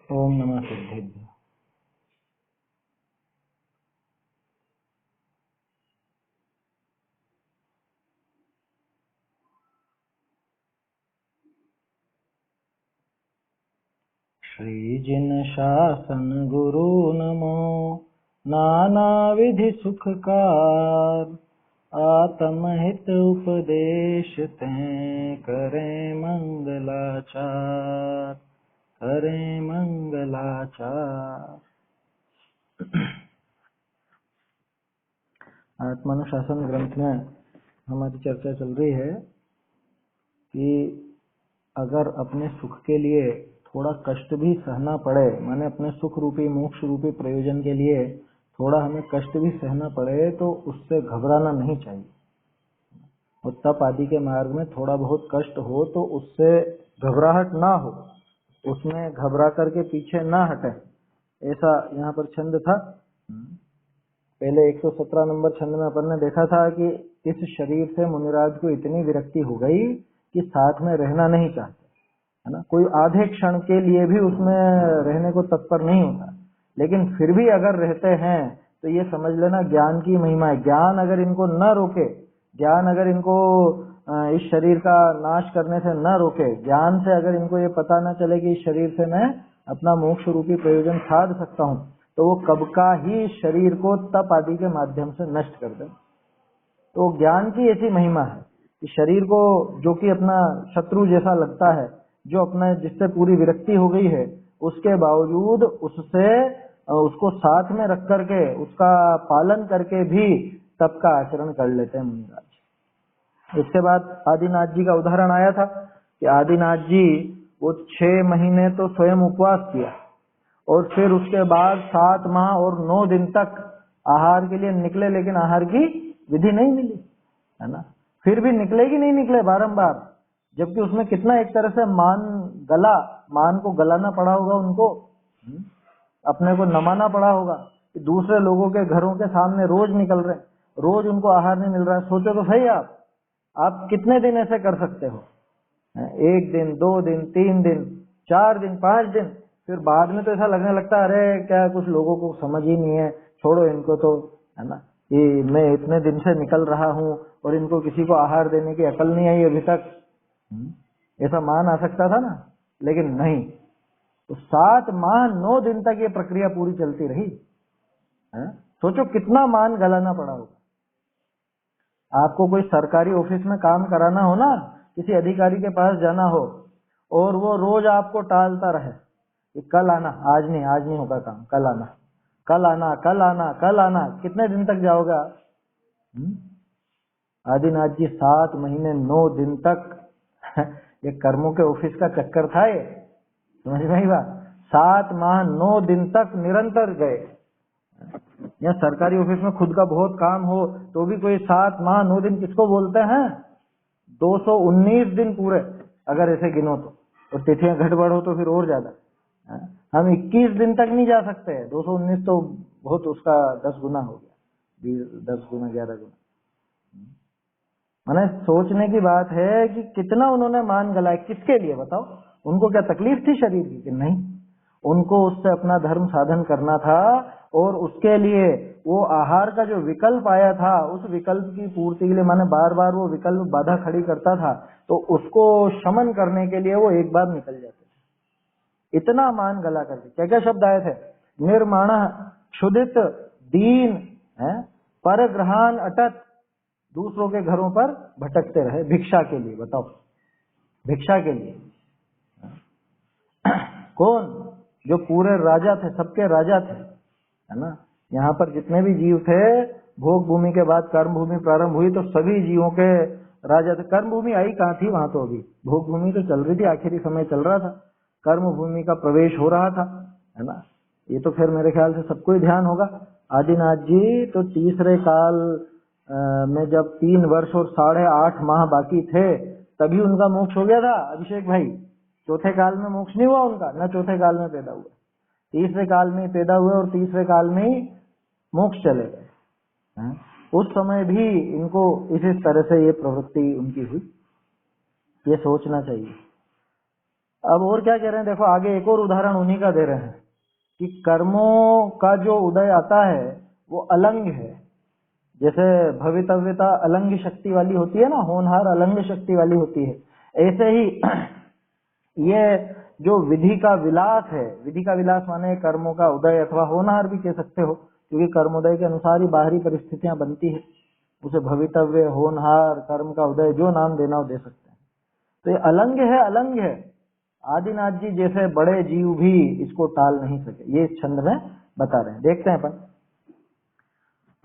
ओम नमः सिद्धेभ्यो। श्री जिन शासन गुरु नमो, नाना विधि सुखकार। आत्महित उपदेश तें करें मंगलाचार, करें मंगलाचार। आत्मानुशासन ग्रंथ में हमारी चर्चा चल रही है कि अगर अपने सुख के लिए थोड़ा कष्ट भी सहना पड़े, माने अपने सुख रूपी मोक्ष रूपी प्रयोजन के लिए थोड़ा हमें कष्ट भी सहना पड़े, तो उससे घबराना नहीं चाहिए। और तप आदि के मार्ग में थोड़ा बहुत कष्ट हो तो उससे घबराहट ना हो, उसमें घबरा करके पीछे ना हटे। ऐसा यहाँ पर छंद था। पहले 117 नंबर छंद में अपन ने देखा था कि इस शरीर से मुनिराज को इतनी विरक्ति हो गई कि साथ में रहना नहीं चाहते, है ना। कोई आधे क्षण के लिए भी उसमें रहने को तत्पर नहीं होता, लेकिन फिर भी अगर रहते हैं तो ये समझ लेना ज्ञान की महिमा है। ज्ञान अगर इनको न रोके, ज्ञान अगर इनको इस शरीर का नाश करने से न रोके, ज्ञान से अगर इनको ये पता न चले कि इस शरीर से मैं अपना मोक्ष रूपी प्रयोजन साध सकता हूँ, तो वो कब का ही शरीर को तप आदि के माध्यम से नष्ट कर दे। तो ज्ञान की ऐसी महिमा है कि शरीर को, जो कि अपना शत्रु जैसा लगता है, जो अपना जिससे पूरी विरक्ति हो गई है, उसके बावजूद उसको साथ में रख करके उसका पालन करके भी तप का आचरण कर लेते हैं मुनिराज। इसके बाद आदिनाथ जी का उदाहरण आया था कि आदिनाथ जी वो 6 महीने तो स्वयं उपवास किया और फिर उसके बाद 7 माह और 9 दिन तक आहार के लिए निकले, लेकिन आहार की विधि नहीं मिली, है ना। फिर भी निकले कि नहीं निकले बारंबार, जबकि उसमें कितना एक तरह से मान को गलाना पड़ा होगा उनको, अपने को नमाना पड़ा होगा कि दूसरे लोगों के घरों के सामने रोज निकल रहे, रोज उनको आहार नहीं मिल रहा है। सोचो तो सही, आप कितने दिन ऐसे कर सकते हो? 1 दिन, 2 दिन, 3 दिन, 4 दिन, 5 दिन, फिर बाद में तो ऐसा लगने लगता है अरे क्या कुछ लोगों को समझ ही नहीं है, छोड़ो इनको तो, है ना। ये मैं इतने दिन से निकल रहा हूँ और इनको किसी को आहार देने की अकल नहीं आई अभी तक, ऐसा मान आ सकता था ना, लेकिन नहीं। तो 7 माह 9 दिन तक ये प्रक्रिया पूरी चलती रही, है? सोचो कितना मान गलाना पड़ा होगा। आपको कोई सरकारी ऑफिस में काम कराना हो ना, किसी अधिकारी के पास जाना हो और वो रोज आपको टालता रहे कि कल आना, आज नहीं होगा काम, कल आना, कल आना, कल आना, कल आना, कितने दिन तक जाओगे आप? आदिनाथ जी 7 महीने 9 दिन तक ये कर्मों के ऑफिस का चक्कर था, ये समझ में आई बात। 7 माह 9 दिन तक निरंतर गए। या सरकारी ऑफिस में खुद का बहुत काम हो तो भी कोई 7 माह 9 दिन किसको बोलते हैं? 219 दिन पूरे अगर ऐसे गिनो तो, और तिथियां गड़बड़ हो तो फिर और ज्यादा। हम 21 दिन तक नहीं जा सकते, 219 तो बहुत, उसका 10 गुना हो गया, 10 गुना 11 गुना। मैंने सोचने की बात है कि कितना उन्होंने मान गलाया, किसके लिए बताओ? उनको क्या तकलीफ थी शरीर की? कि नहीं, उनको उससे अपना धर्म साधन करना था और उसके लिए वो आहार का जो विकल्प आया था, उस विकल्प की पूर्ति के लिए, माने बार बार वो विकल्प बाधा खड़ी करता था, तो उसको शमन करने के लिए वो एक बार निकल जाते थे। इतना मान गला करके क्या क्या शब्द आए थे? निर्माण, क्षुदित, दीन, परग्रहान अटत, दूसरों के घरों पर भटकते रहे भिक्षा के लिए। बताओ, भिक्षा के लिए कौन? जो पूरे राजा थे, सबके राजा थे, है ना। यहाँ पर जितने भी जीव थे, भोग भूमि के बाद कर्म भूमि प्रारंभ हुई तो सभी जीवों के राजा थे। कर्म भूमि आई कहाँ थी? वहां तो अभी भोग भूमि तो चल रही थी, आखिरी समय चल रहा था, कर्म भूमि का प्रवेश हो रहा था, है ना। ये तो फिर मेरे ख्याल से सबको ही ध्यान होगा। आदिनाथ जी तो तीसरे काल में जब 3 वर्ष और 8.5 माह बाकी थे तभी उनका मोक्ष हो गया था, अभिषेक भाई। चौथे काल में मोक्ष नहीं हुआ उनका, न चौथे काल में पैदा हुआ, तीसरे काल में पैदा हुए और तीसरे काल में ही मोक्ष चले गए। उस समय भी इनको इसी तरह से ये प्रवृत्ति उनकी हुई, ये सोचना चाहिए। अब और क्या कह रहे हैं, देखो आगे एक और उदाहरण उन्हीं का दे रहे हैं कि कर्मों का जो उदय आता है वो अलंग है। जैसे भवितव्यता अलंग शक्ति वाली होती है ना, होनहार अलंग शक्ति वाली होती है, ऐसे ही ये जो विधि का विलास है, विधि का विलास माने कर्मों का उदय अथवा होनहार भी कह सकते हो, क्योंकि कर्मोदय के अनुसार ही बाहरी परिस्थितियां बनती है, उसे भवितव्य, होनहार, कर्म का उदय जो नाम देना हो दे सकते हैं। तो ये अलंग है, अलंग है। आदिनाथ जी जैसे बड़े जीव भी इसको टाल नहीं सके, ये इस छंद में बता रहे हैं। देखते हैं अपन।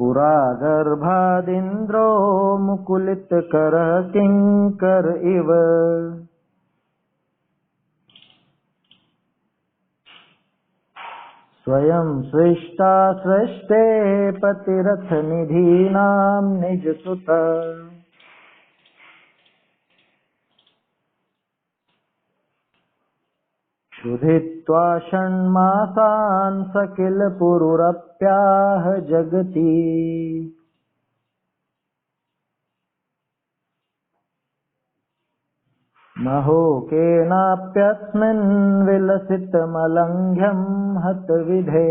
पुरा गर्भादिन्द्रो मुकुलित कर किंकर इव, स्वयं सृष्टा सृष्टे पतिरथ निधीनां निज सुत, क्षुधित्वा षण्मासान् सकिल पुरुरप्याह जगति, महोकेनाप्यस्मिन् विलसितमलङ्घ्यं हतविधे,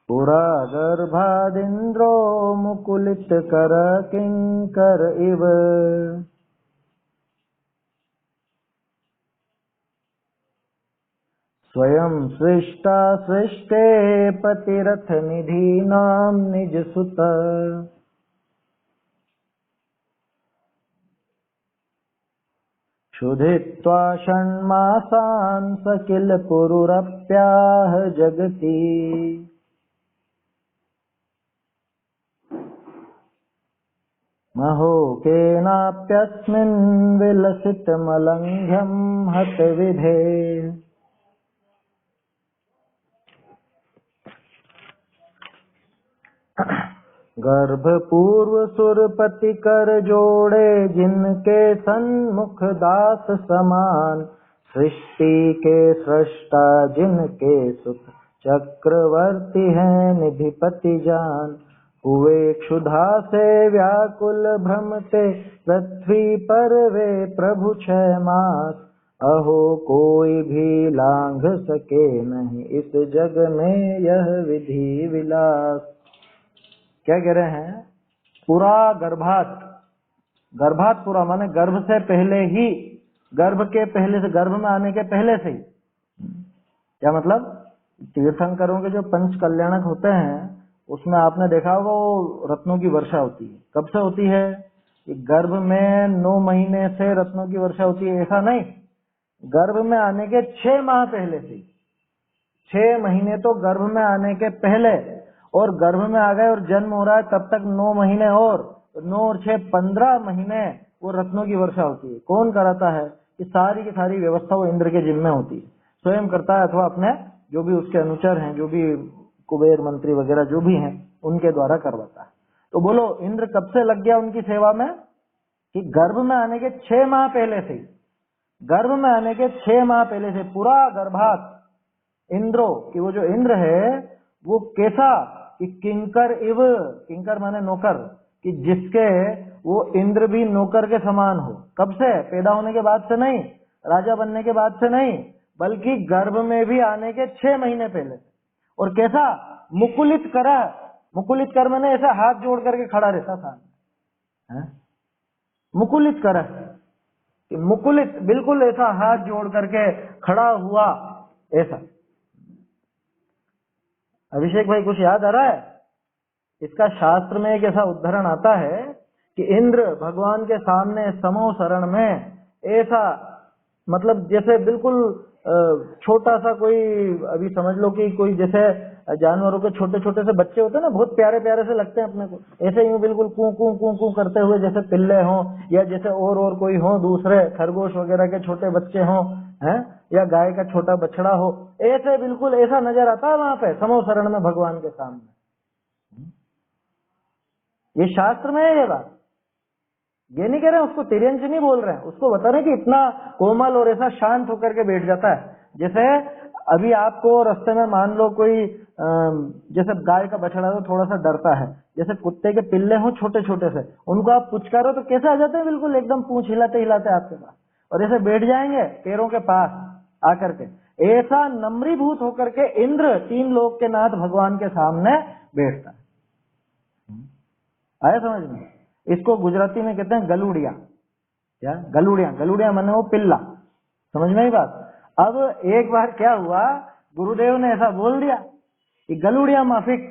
पुरा गर्भादिन्द्रो मुकुलितकर किंकर इव, स्वयं सृष्टा सृष्टे पतिरथ निधीनां निज सुत, क्षुधित्वा षण्मासान् सकिल पुरुरप्याह जगति, महोकेनाप्यस्मिन् विलसितमलङ्घ्यं हतविधे, गर्भ पूर्व सुरपति कर जोड़े जिनके सन्मुख दास समान, सृष्टि के सृष्टा जिनके सुत चक्रवर्ती हैं निधिपति जान, हुए क्षुधा से व्याकुल भ्रमते पृथ्वी पर वे प्रभु 6 मास, अहो कोई भी लांघ सके नहीं इस जग में यह विधि विलास। क्या कह रहे हैं? पूरा गर्भात, गर्भात पूरा माने गर्भ से पहले ही, गर्भ के पहले से, गर्भ में आने के पहले से ही। क्या मतलब? तीर्थंकरों के जो पंच कल्याणक होते हैं उसमें आपने देखा होगा वो रत्नों की वर्षा होती है। कब से होती है? कि गर्भ में 9 महीने से रत्नों की वर्षा होती है, ऐसा नहीं, गर्भ में आने के 6 माह पहले से। 6 महीने तो गर्भ में आने के पहले, और गर्भ में आ गए और जन्म हो रहा है तब तक 9 महीने, और 9 और 6 15 महीने वो रत्नों की वर्षा होती है। कौन कराता है? कि सारी की सारी व्यवस्था वो इंद्र के जिम्मे होती है, स्वयं करता है अथवा अपने जो भी उसके अनुचर हैं, जो भी कुबेर मंत्री वगैरह जो भी हैं उनके द्वारा करवाता है। तो बोलो इंद्र कब से लग गया उनकी सेवा में? कि गर्भ में आने के 6 माह पहले से, गर्भ में आने के 6 माह पहले से पूरा गर्भात इंद्रो, कि वो जो इंद्र है वो कैसा? कि किंकर इव, किंकर माने नौकर, कि जिसके वो इंद्र भी नौकर के समान हो। कब से? पैदा होने के बाद से नहीं, राजा बनने के बाद से नहीं, बल्कि गर्भ में भी आने के 6 महीने पहले से। और कैसा? मुकुलित कर, मुकुलित कर मैंने ऐसा हाथ जोड़ करके खड़ा रहता था, मुकुलित कर, मुकुलित बिल्कुल ऐसा हाथ जोड़ करके खड़ा हुआ, ऐसा। अभिषेक भाई कुछ याद आ रहा है? इसका शास्त्र में एक ऐसा उदाहरण आता है कि इंद्र भगवान के सामने समो शरण में ऐसा, मतलब जैसे बिल्कुल छोटा सा कोई, अभी समझ लो कि कोई जैसे जानवरों के छोटे छोटे से बच्चे होते हैं ना, बहुत प्यारे प्यारे से लगते हैं अपने को, ऐसे ही बिल्कुल कू कू कू कू करते हुए जैसे पिल्ले हों, या जैसे और कोई हो, दूसरे खरगोश वगैरह के छोटे बच्चे हों, हैं, या गाय का छोटा बछड़ा हो, ऐसे बिल्कुल ऐसा नजर आता है वहां पे समो शरण में भगवान के सामने। ये शास्त्र में है ये बात, ये नहीं कह रहे हैं उसको तिर्यंच नहीं बोल रहे हैं, उसको बता रहे हैं कि इतना कोमल और ऐसा शांत होकर के बैठ जाता है। जैसे अभी आपको रास्ते में मान लो कोई जैसे गाय का बछड़ा तो थोड़ा सा डरता है, जैसे कुत्ते के पिल्ले हो छोटे छोटे से, उनको आप पुचकारो तो कैसे आ जाते हैं, बिल्कुल एकदम पूंछ हिलाते हिलाते आपके पास, और ऐसे बैठ जाएंगे पैरों के पास आकर के। ऐसा नम्रीभूत होकर के इंद्र 3 लोक के नाथ भगवान के सामने बैठता है। आया समझ में? इसको गुजराती में कहते हैं गलुड़िया। क्या? गलुड़िया। गलुड़िया माने वो पिल्ला। समझ में ही बात? अब एक बार क्या हुआ, गुरुदेव ने ऐसा बोल दिया कि गलुड़िया माफिक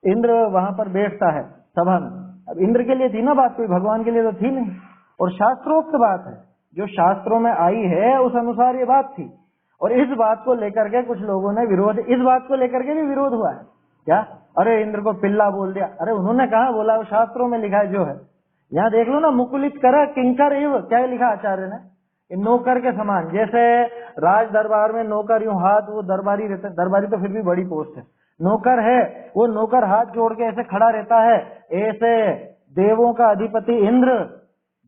इंद्र वहां पर बैठता है सभा में। अब इंद्र के लिए थी ना बात, कोई भगवान के लिए तो थी नहीं, और शास्त्रोक्त बात है, जो शास्त्रों में आई है उस अनुसार ये बात थी। और इस बात को लेकर के कुछ लोगों ने विरोध, इस बात को लेकर के भी विरोध हुआ है। क्या? अरे इंद्र को पिल्ला बोल दिया। अरे उन्होंने कहा बोला, वो शास्त्रों में लिखा है जो है। यहाँ देख लो ना, मुकुलित कर किंकर एव, क्या लिखा आचार्य ने, नौकर के समान। जैसे राज दरबार में नौकर यूं हाथ, वो दरबारी रहता है, दरबारी तो फिर भी बड़ी पोस्ट है, नौकर है, वो नौकर हाथ जोड़ के ऐसे खड़ा रहता है, ऐसे देवों का अधिपति इंद्र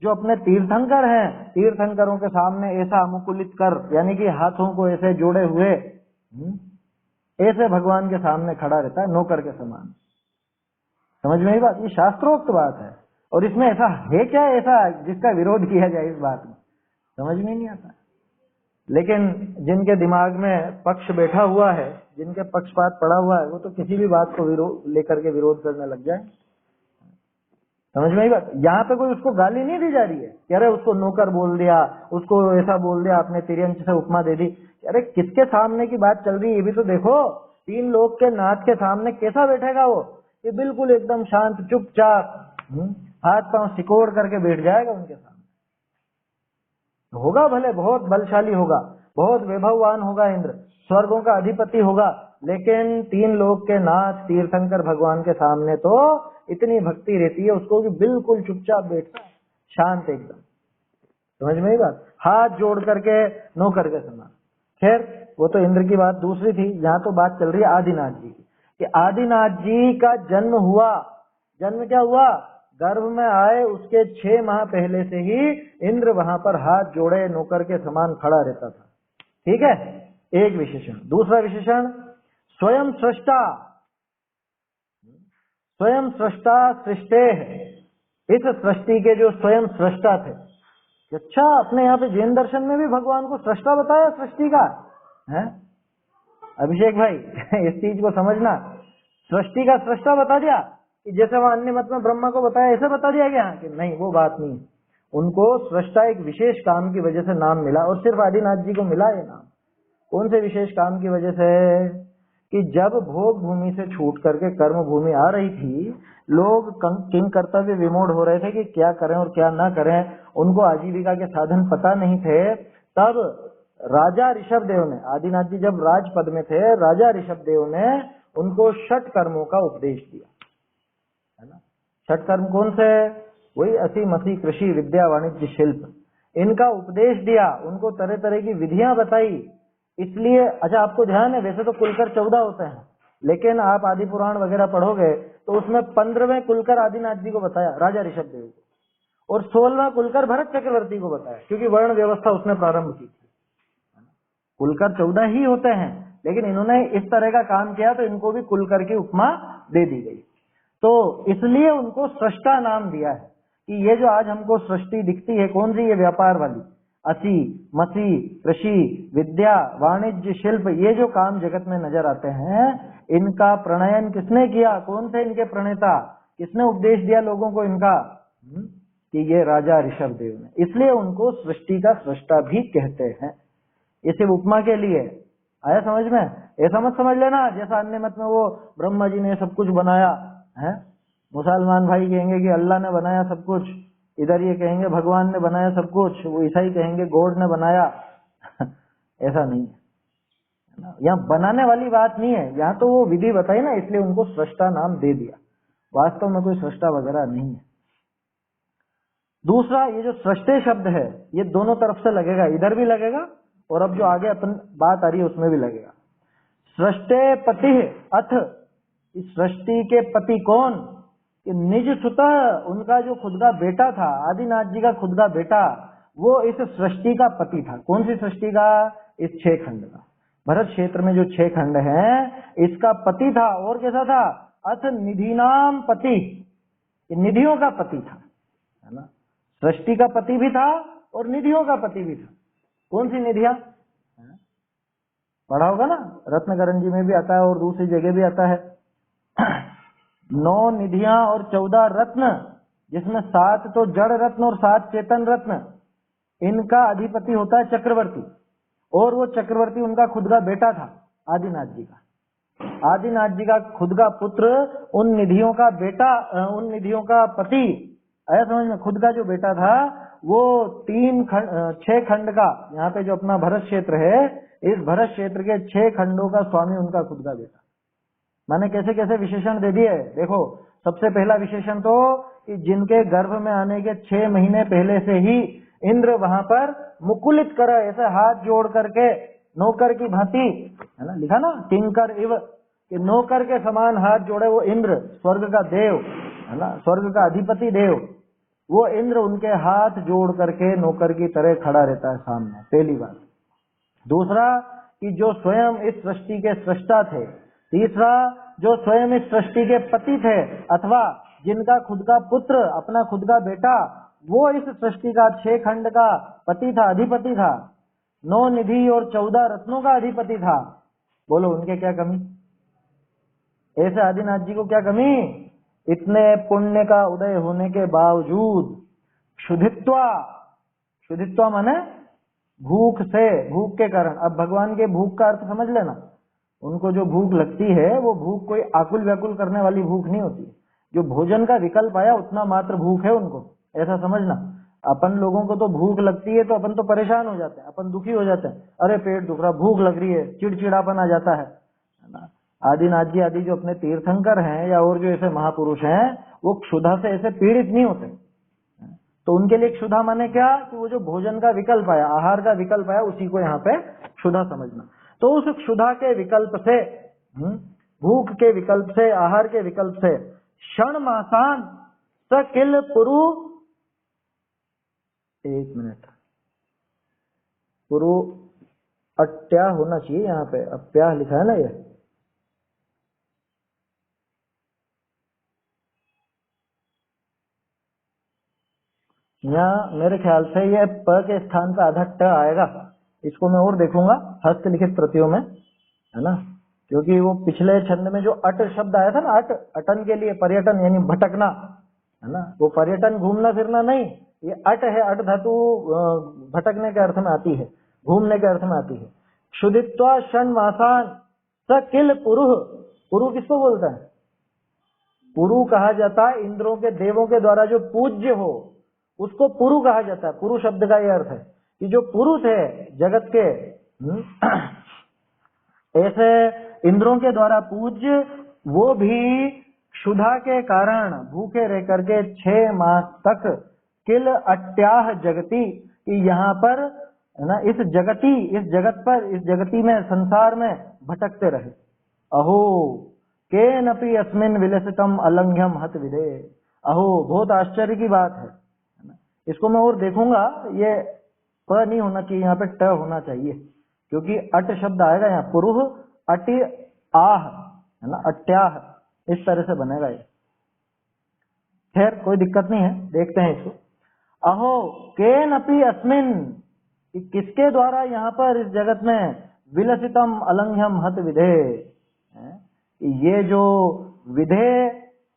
जो अपने तीर्थंकर हैं, तीर्थंकरों के सामने ऐसा मुकुलित कर, यानी कि हाथों को ऐसे जोड़े हुए, ऐसे भगवान के सामने खड़ा रहता है नौकर के समान। समझ में ही बात? ये शास्त्रोक्त बात है, और इसमें ऐसा है क्या ऐसा जिसका विरोध किया जाए इस बात में? समझ में नहीं आता। लेकिन जिनके दिमाग में पक्ष बैठा हुआ है, जिनके पक्षपात पड़ा हुआ है, वो तो किसी भी बात को लेकर के विरोध करने लग जाए। समझ में ही बात? यहाँ पे कोई उसको गाली नहीं दी जा रही है कि अरे उसको नौकर बोल दिया, उसको ऐसा बोल दिया, आपने तिर्यंच से उपमा दे दी। अरे किसके सामने की बात चल रही है ये भी तो देखो। 3 लोक के नाथ के सामने कैसा बैठेगा वो? ये बिल्कुल एकदम शांत चुपचाप हाथ पांव सिकोड़ करके बैठ जाएगा उनके सामने। होगा भले बहुत बलशाली होगा, बहुत वैभववान होगा इंद्र, स्वर्गों का अधिपति होगा, लेकिन 3 लोक के नाथ तीर्थंकर भगवान के सामने तो इतनी भक्ति रहती है उसको कि बिल्कुल चुपचाप बैठता है, शांत एकदम। समझ में ही बात? हाथ जोड़ करके नौकर के समान। खैर वो तो इंद्र की बात दूसरी थी, यहाँ तो बात चल रही है आदिनाथ जी की, कि आदिनाथ जी का जन्म हुआ। जन्म क्या हुआ? गर्भ में आए उसके 6 माह पहले से ही इंद्र वहां पर हाथ जोड़े नौकर के समान खड़ा रहता था। ठीक है, एक विशेषण। दूसरा विशेषण, स्वयं सृष्टा। स्वयं सृष्टा सृष्टे है। इस सृष्टि के जो स्वयं सृष्टा थे। अच्छा, अपने यहाँ पे जैन दर्शन में भी भगवान को सृष्टा बताया सृष्टि का है। अभिषेक भाई इस चीज को समझना, सृष्टि का सृष्टा बता दिया कि जैसे वहां अन्य मत में ब्रह्मा को बताया ऐसे बता दिया गया कि नहीं, वो बात नहीं। उनको सृष्टा एक विशेष काम की वजह से नाम मिला, और सिर्फ आदिनाथ जी को मिला ये नाम। कौन से विशेष काम की वजह से? कि जब भोग भूमि से छूट करके कर्म भूमि आ रही थी, लोग किंग कर्तव्य विमूढ़ हो रहे थे कि क्या करें और क्या ना करें, उनको आजीविका के साधन पता नहीं थे। तब राजा ऋषभ देव ने, आदिनाथ जी जब राजपद में थे, राजा ऋषभ देव ने उनको 6 कर्मों का उपदेश दिया, है ना। 6 कर्म कौन से? वही असी मसी कृषि विद्या वाणिज्य शिल्प, इनका उपदेश दिया, उनको तरह तरह की विधियां बताई। इसलिए अच्छा, आपको ध्यान है, वैसे तो कुलकर 14 होते हैं, लेकिन आप आदि पुराण वगैरह पढ़ोगे तो उसमें 15वें कुलकर आदिनाथ जी को बताया, राजा ऋषभ देव को, और 16वां कुलकर भरत चक्रवर्ती को बताया, क्योंकि वर्ण व्यवस्था उसने प्रारंभ की थी। कुलकर 14 ही होते हैं, लेकिन इन्होंने इस तरह का काम किया तो इनको भी कुलकर की उपमा दे दी गई। तो इसलिए उनको सृष्टा नाम दिया है कि ये जो आज हमको सृष्टि दिखती है, कौन सी? ये व्यापार वाली, असी मसी कृषि विद्या वाणिज्य शिल्प, ये जो काम जगत में नजर आते हैं, इनका प्रणयन किसने किया? कौन थे इनके प्रणेता? किसने उपदेश दिया लोगों को इनका? कि ये राजा ऋषभ देव ने। इसलिए उनको सृष्टि का सृष्टा भी कहते हैं। ये सिर्फ उपमा के लिए। आया समझ में? ऐसा मत समझ लेना जैसा अन्य मत में वो ब्रह्मा जी ने सब कुछ बनाया है। मुसलमान भाई कहेंगे कि अल्लाह ने बनाया सब कुछ, इधर ये कहेंगे भगवान ने बनाया सब कुछ, वो ईसाई कहेंगे गॉड ने बनाया ऐसा नहीं है। यहाँ बनाने वाली बात नहीं है, यहाँ तो वो विधि बताई ना, इसलिए उनको सृष्टा नाम दे दिया। वास्तव में कोई सृष्टा वगैरह नहीं है। दूसरा, ये जो सृष्टे शब्द है, ये दोनों तरफ से लगेगा, इधर भी लगेगा और अब जो आगे अपन बात आ रही है उसमें भी लगेगा। सृष्टे पति अथ, इस सृष्टि के पति कौन? कि निज सुता, उनका जो खुद का बेटा था, आदिनाथ जी का खुद का बेटा, वो इस सृष्टि का पति था। कौन सी सृष्टि का? इस 6 खंड का। भरत क्षेत्र में जो 6 खंड हैं, इसका पति था और कैसा था? अथ निधीनाम पति, निधियों का पति था, है ना। सृष्टि का पति भी था और निधियों का पति भी था। कौन सी निधियां? पढ़ा होगा ना, रत्नकरण जी में भी आता है और दूसरी जगह भी आता है। 9 निधियां और 14 रत्न, जिसमें 7 तो जड़ रत्न और 7 चेतन रत्न, इनका अधिपति होता है चक्रवर्ती। और वो चक्रवर्ती उनका खुद का बेटा था, आदिनाथ जी का। आदिनाथ जी का खुद का पुत्र उन निधियों का बेटा, उन निधियों का पति, आया समझ में? खुद का जो बेटा था वो 6 खंड का, यहाँ पे जो अपना भरत क्षेत्र है, इस भरत क्षेत्र के 6 खंडों का स्वामी उनका खुद का बेटा। माने कैसे कैसे विशेषण दे दिए। देखो, सबसे पहला विशेषण तो कि जिनके गर्भ में आने के 6 महीने पहले से ही इंद्र वहां पर मुकुलित कर, ऐसे हाथ जोड़ करके नौकर की भांति, है ना, लिखा ना, किंकर इव, कि नौकर के समान हाथ जोड़े वो इंद्र, स्वर्ग का देव, है ना, स्वर्ग का अधिपति देव, वो इंद्र उनके हाथ जोड़ करके नौकर की तरह खड़ा रहता है सामने, पहली बात। दूसरा कि जो स्वयं इस सृष्टि के सृष्टा थे। तीसरा, जो स्वयं इस सृष्टि के पति थे, अथवा जिनका खुद का पुत्र, अपना खुद का बेटा, वो इस सृष्टि का 6 खंड का पति था, अधिपति था। 9 निधि और 14 रत्नों का अधिपति था। बोलो उनके क्या कमी? ऐसे आदिनाथ जी को क्या कमी? इतने पुण्य का उदय होने के बावजूद क्षुधित्वा माने भूख से, भूख के कारण। अब भगवान के भूख का अर्थ समझ लेना। उनको जो भूख लगती है वो भूख कोई आकुल व्याकुल करने वाली भूख नहीं होती। जो भोजन का विकल्प आया उतना मात्र भूख है उनको, ऐसा समझना। अपन लोगों को तो भूख लगती है तो अपन तो परेशान हो जाते हैं, अपन दुखी हो जाते हैं, अरे पेट दुख रहा, भूख लग रही है, चिड़चिड़ापन आ जाता है ना। आदिनाथ जी आदि जो अपने तीर्थंकर हैं या और जो ऐसे महापुरुष हैं, वो क्षुधा से ऐसे पीड़ित नहीं होते। तो उनके लिए क्षुधा माने क्या? कि वो जो भोजन का विकल्प आया, आहार का विकल्प आया, उसी को यहाँ पे क्षुधा समझना। तो उस क्षुधा के विकल्प से, भूख के विकल्प से, आहार के विकल्प से, क्षण मासान सकिल पुरु, 1 मिनट, पुरु अट्या होना चाहिए यहाँ पे, अप्या लिखा है ना ये, यहाँ मेरे ख्याल से ये प के स्थान पर आधा ट आएगा। इसको मैं और देखूंगा हस्तलिखित प्रतियों में, है ना, क्योंकि वो पिछले छंद में जो अट शब्द आया था ना, अट, अटन के लिए पर्यटन यानी भटकना, है ना, वो पर्यटन घूमना फिरना नहीं, ये अट है। अट धातु भटकने के अर्थ में आती है, घूमने के अर्थ में आती है। क्षुधित्वा क्षण मासान सकिल पुरुह, पुरु किसको बोलता है? पुरु कहा जाता है इंद्रों के, देवों के द्वारा जो पूज्य हो उसको पुरु कहा जाता है। पुरु शब्द का यह अर्थ है कि जो पुरुष है जगत के, ऐसे इंद्रों के द्वारा पूज्य, वो भी क्षुधा के कारण भूखे रह करके 6 मास तक किल अट्याह जगती, कि यहाँ पर, है ना, इस जगत पर, इस जगती में, संसार में भटकते रहे। अहो केनपि अस्मिन् विलसितम अलंघ्यम हत विदे। अहो, बहुत आश्चर्य की बात है। इसको मैं और देखूंगा, ये प नहीं होना चाहिए, यहाँ पे ट होना चाहिए, क्योंकि अट शब्द आएगा यहाँ, पुरुष अटि आह, है ना, अट्याह, इस तरह से बनेगा ये। खैर कोई दिक्कत नहीं है, देखते हैं इसको। अहो केनपि अस्मिन्, किसके द्वारा यहाँ पर इस जगत में, विलसितम अलंघ्यम हत विधे, ये जो विधे,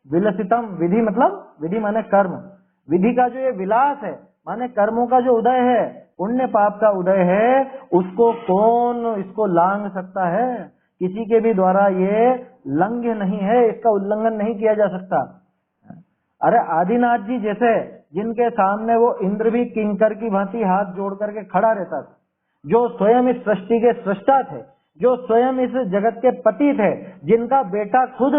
विलसितम, विधि मतलब, विधि माने कर्म, विधि का जो ये विलास है माने कर्मों का जो उदय है, पुण्य पाप का उदय है, उसको कौन इसको लांघ सकता है? किसी के भी द्वारा ये लंघ्य नहीं है, इसका उल्लंघन नहीं किया जा सकता। अरे आदिनाथ जी जैसे, जिनके सामने वो इंद्र भी किंकर की भांति हाथ जोड़ करके खड़ा रहता था, जो स्वयं इस सृष्टि के सृष्टा थे, जो स्वयं इस जगत के पति थे, जिनका बेटा खुद,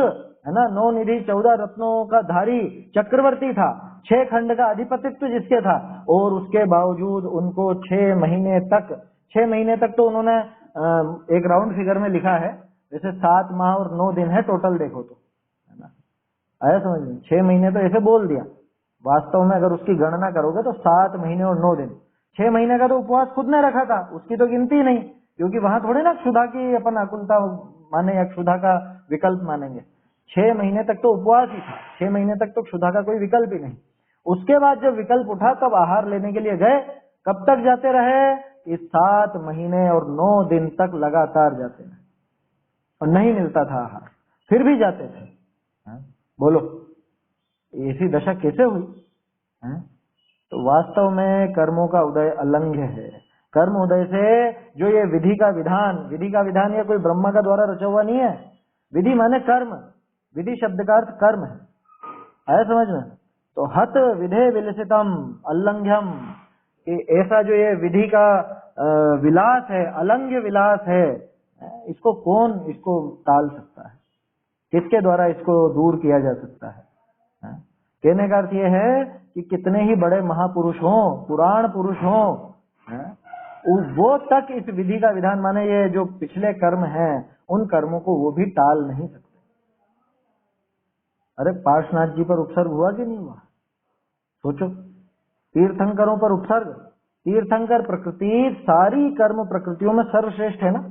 है ना, 9 निधि 14 रत्नों का धारी चक्रवर्ती था, 6 खंड का अधिपतित्व जिसके था, और उसके बावजूद उनको 6 महीने तक, 6 महीने तक तो उन्होंने एक राउंड फिगर में लिखा है, जैसे 7 माह और 9 दिन है टोटल, देखो तो, है ना, आया समझ में? 6 महीने तो ऐसे बोल दिया, वास्तव में अगर उसकी गणना करोगे तो 7 महीने और 9 दिन, 6 महीने का तो उपवास खुद ने रखा था, उसकी तो गिनती नहीं, क्योंकि वहां थोड़े ना क्षुधा की अपन आकुलता माने या क्षुधा का विकल्प मानेंगे। 6 महीने तक तो उपवास ही था, 6 महीने तक तो क्षुधा का कोई विकल्प ही नहीं। उसके बाद जब विकल्प उठा तब आहार लेने के लिए गए। कब तक जाते रहे? इस 7 महीने और 9 दिन तक लगातार जाते रहे और नहीं मिलता था आहार, फिर भी जाते थे। बोलो ऐसी दशा कैसे हुई? तो वास्तव में कर्मों का उदय अलंघ्य है। कर्म उदय से जो ये विधि का विधान ये कोई ब्रह्मा का द्वारा रचा हुआ नहीं है। विधि माने कर्म, विधि शब्द का अर्थ कर्म है, आया समझ में? तो हत विधे विलसितम अलंघ्यम, कि ऐसा जो ये विधि का विलास है, अलंघ्य विलास है, इसको कौन इसको टाल सकता है? किसके द्वारा इसको दूर किया जा सकता है? कहने का अर्थ यह है कि कितने ही बड़े महापुरुष हों, पुराण पुरुष हों, वो तक इस विधि का विधान माने ये जो पिछले कर्म हैं उन कर्मों को वो भी टाल नहीं सकते। अरे पार्श्वनाथ जी पर उपसर्ग हुआ कि नहीं हुआ? सोचो, तीर्थंकरों पर उपसर्ग। तीर्थंकर प्रकृति सारी कर्म प्रकृतियों में सर्वश्रेष्ठ है ना,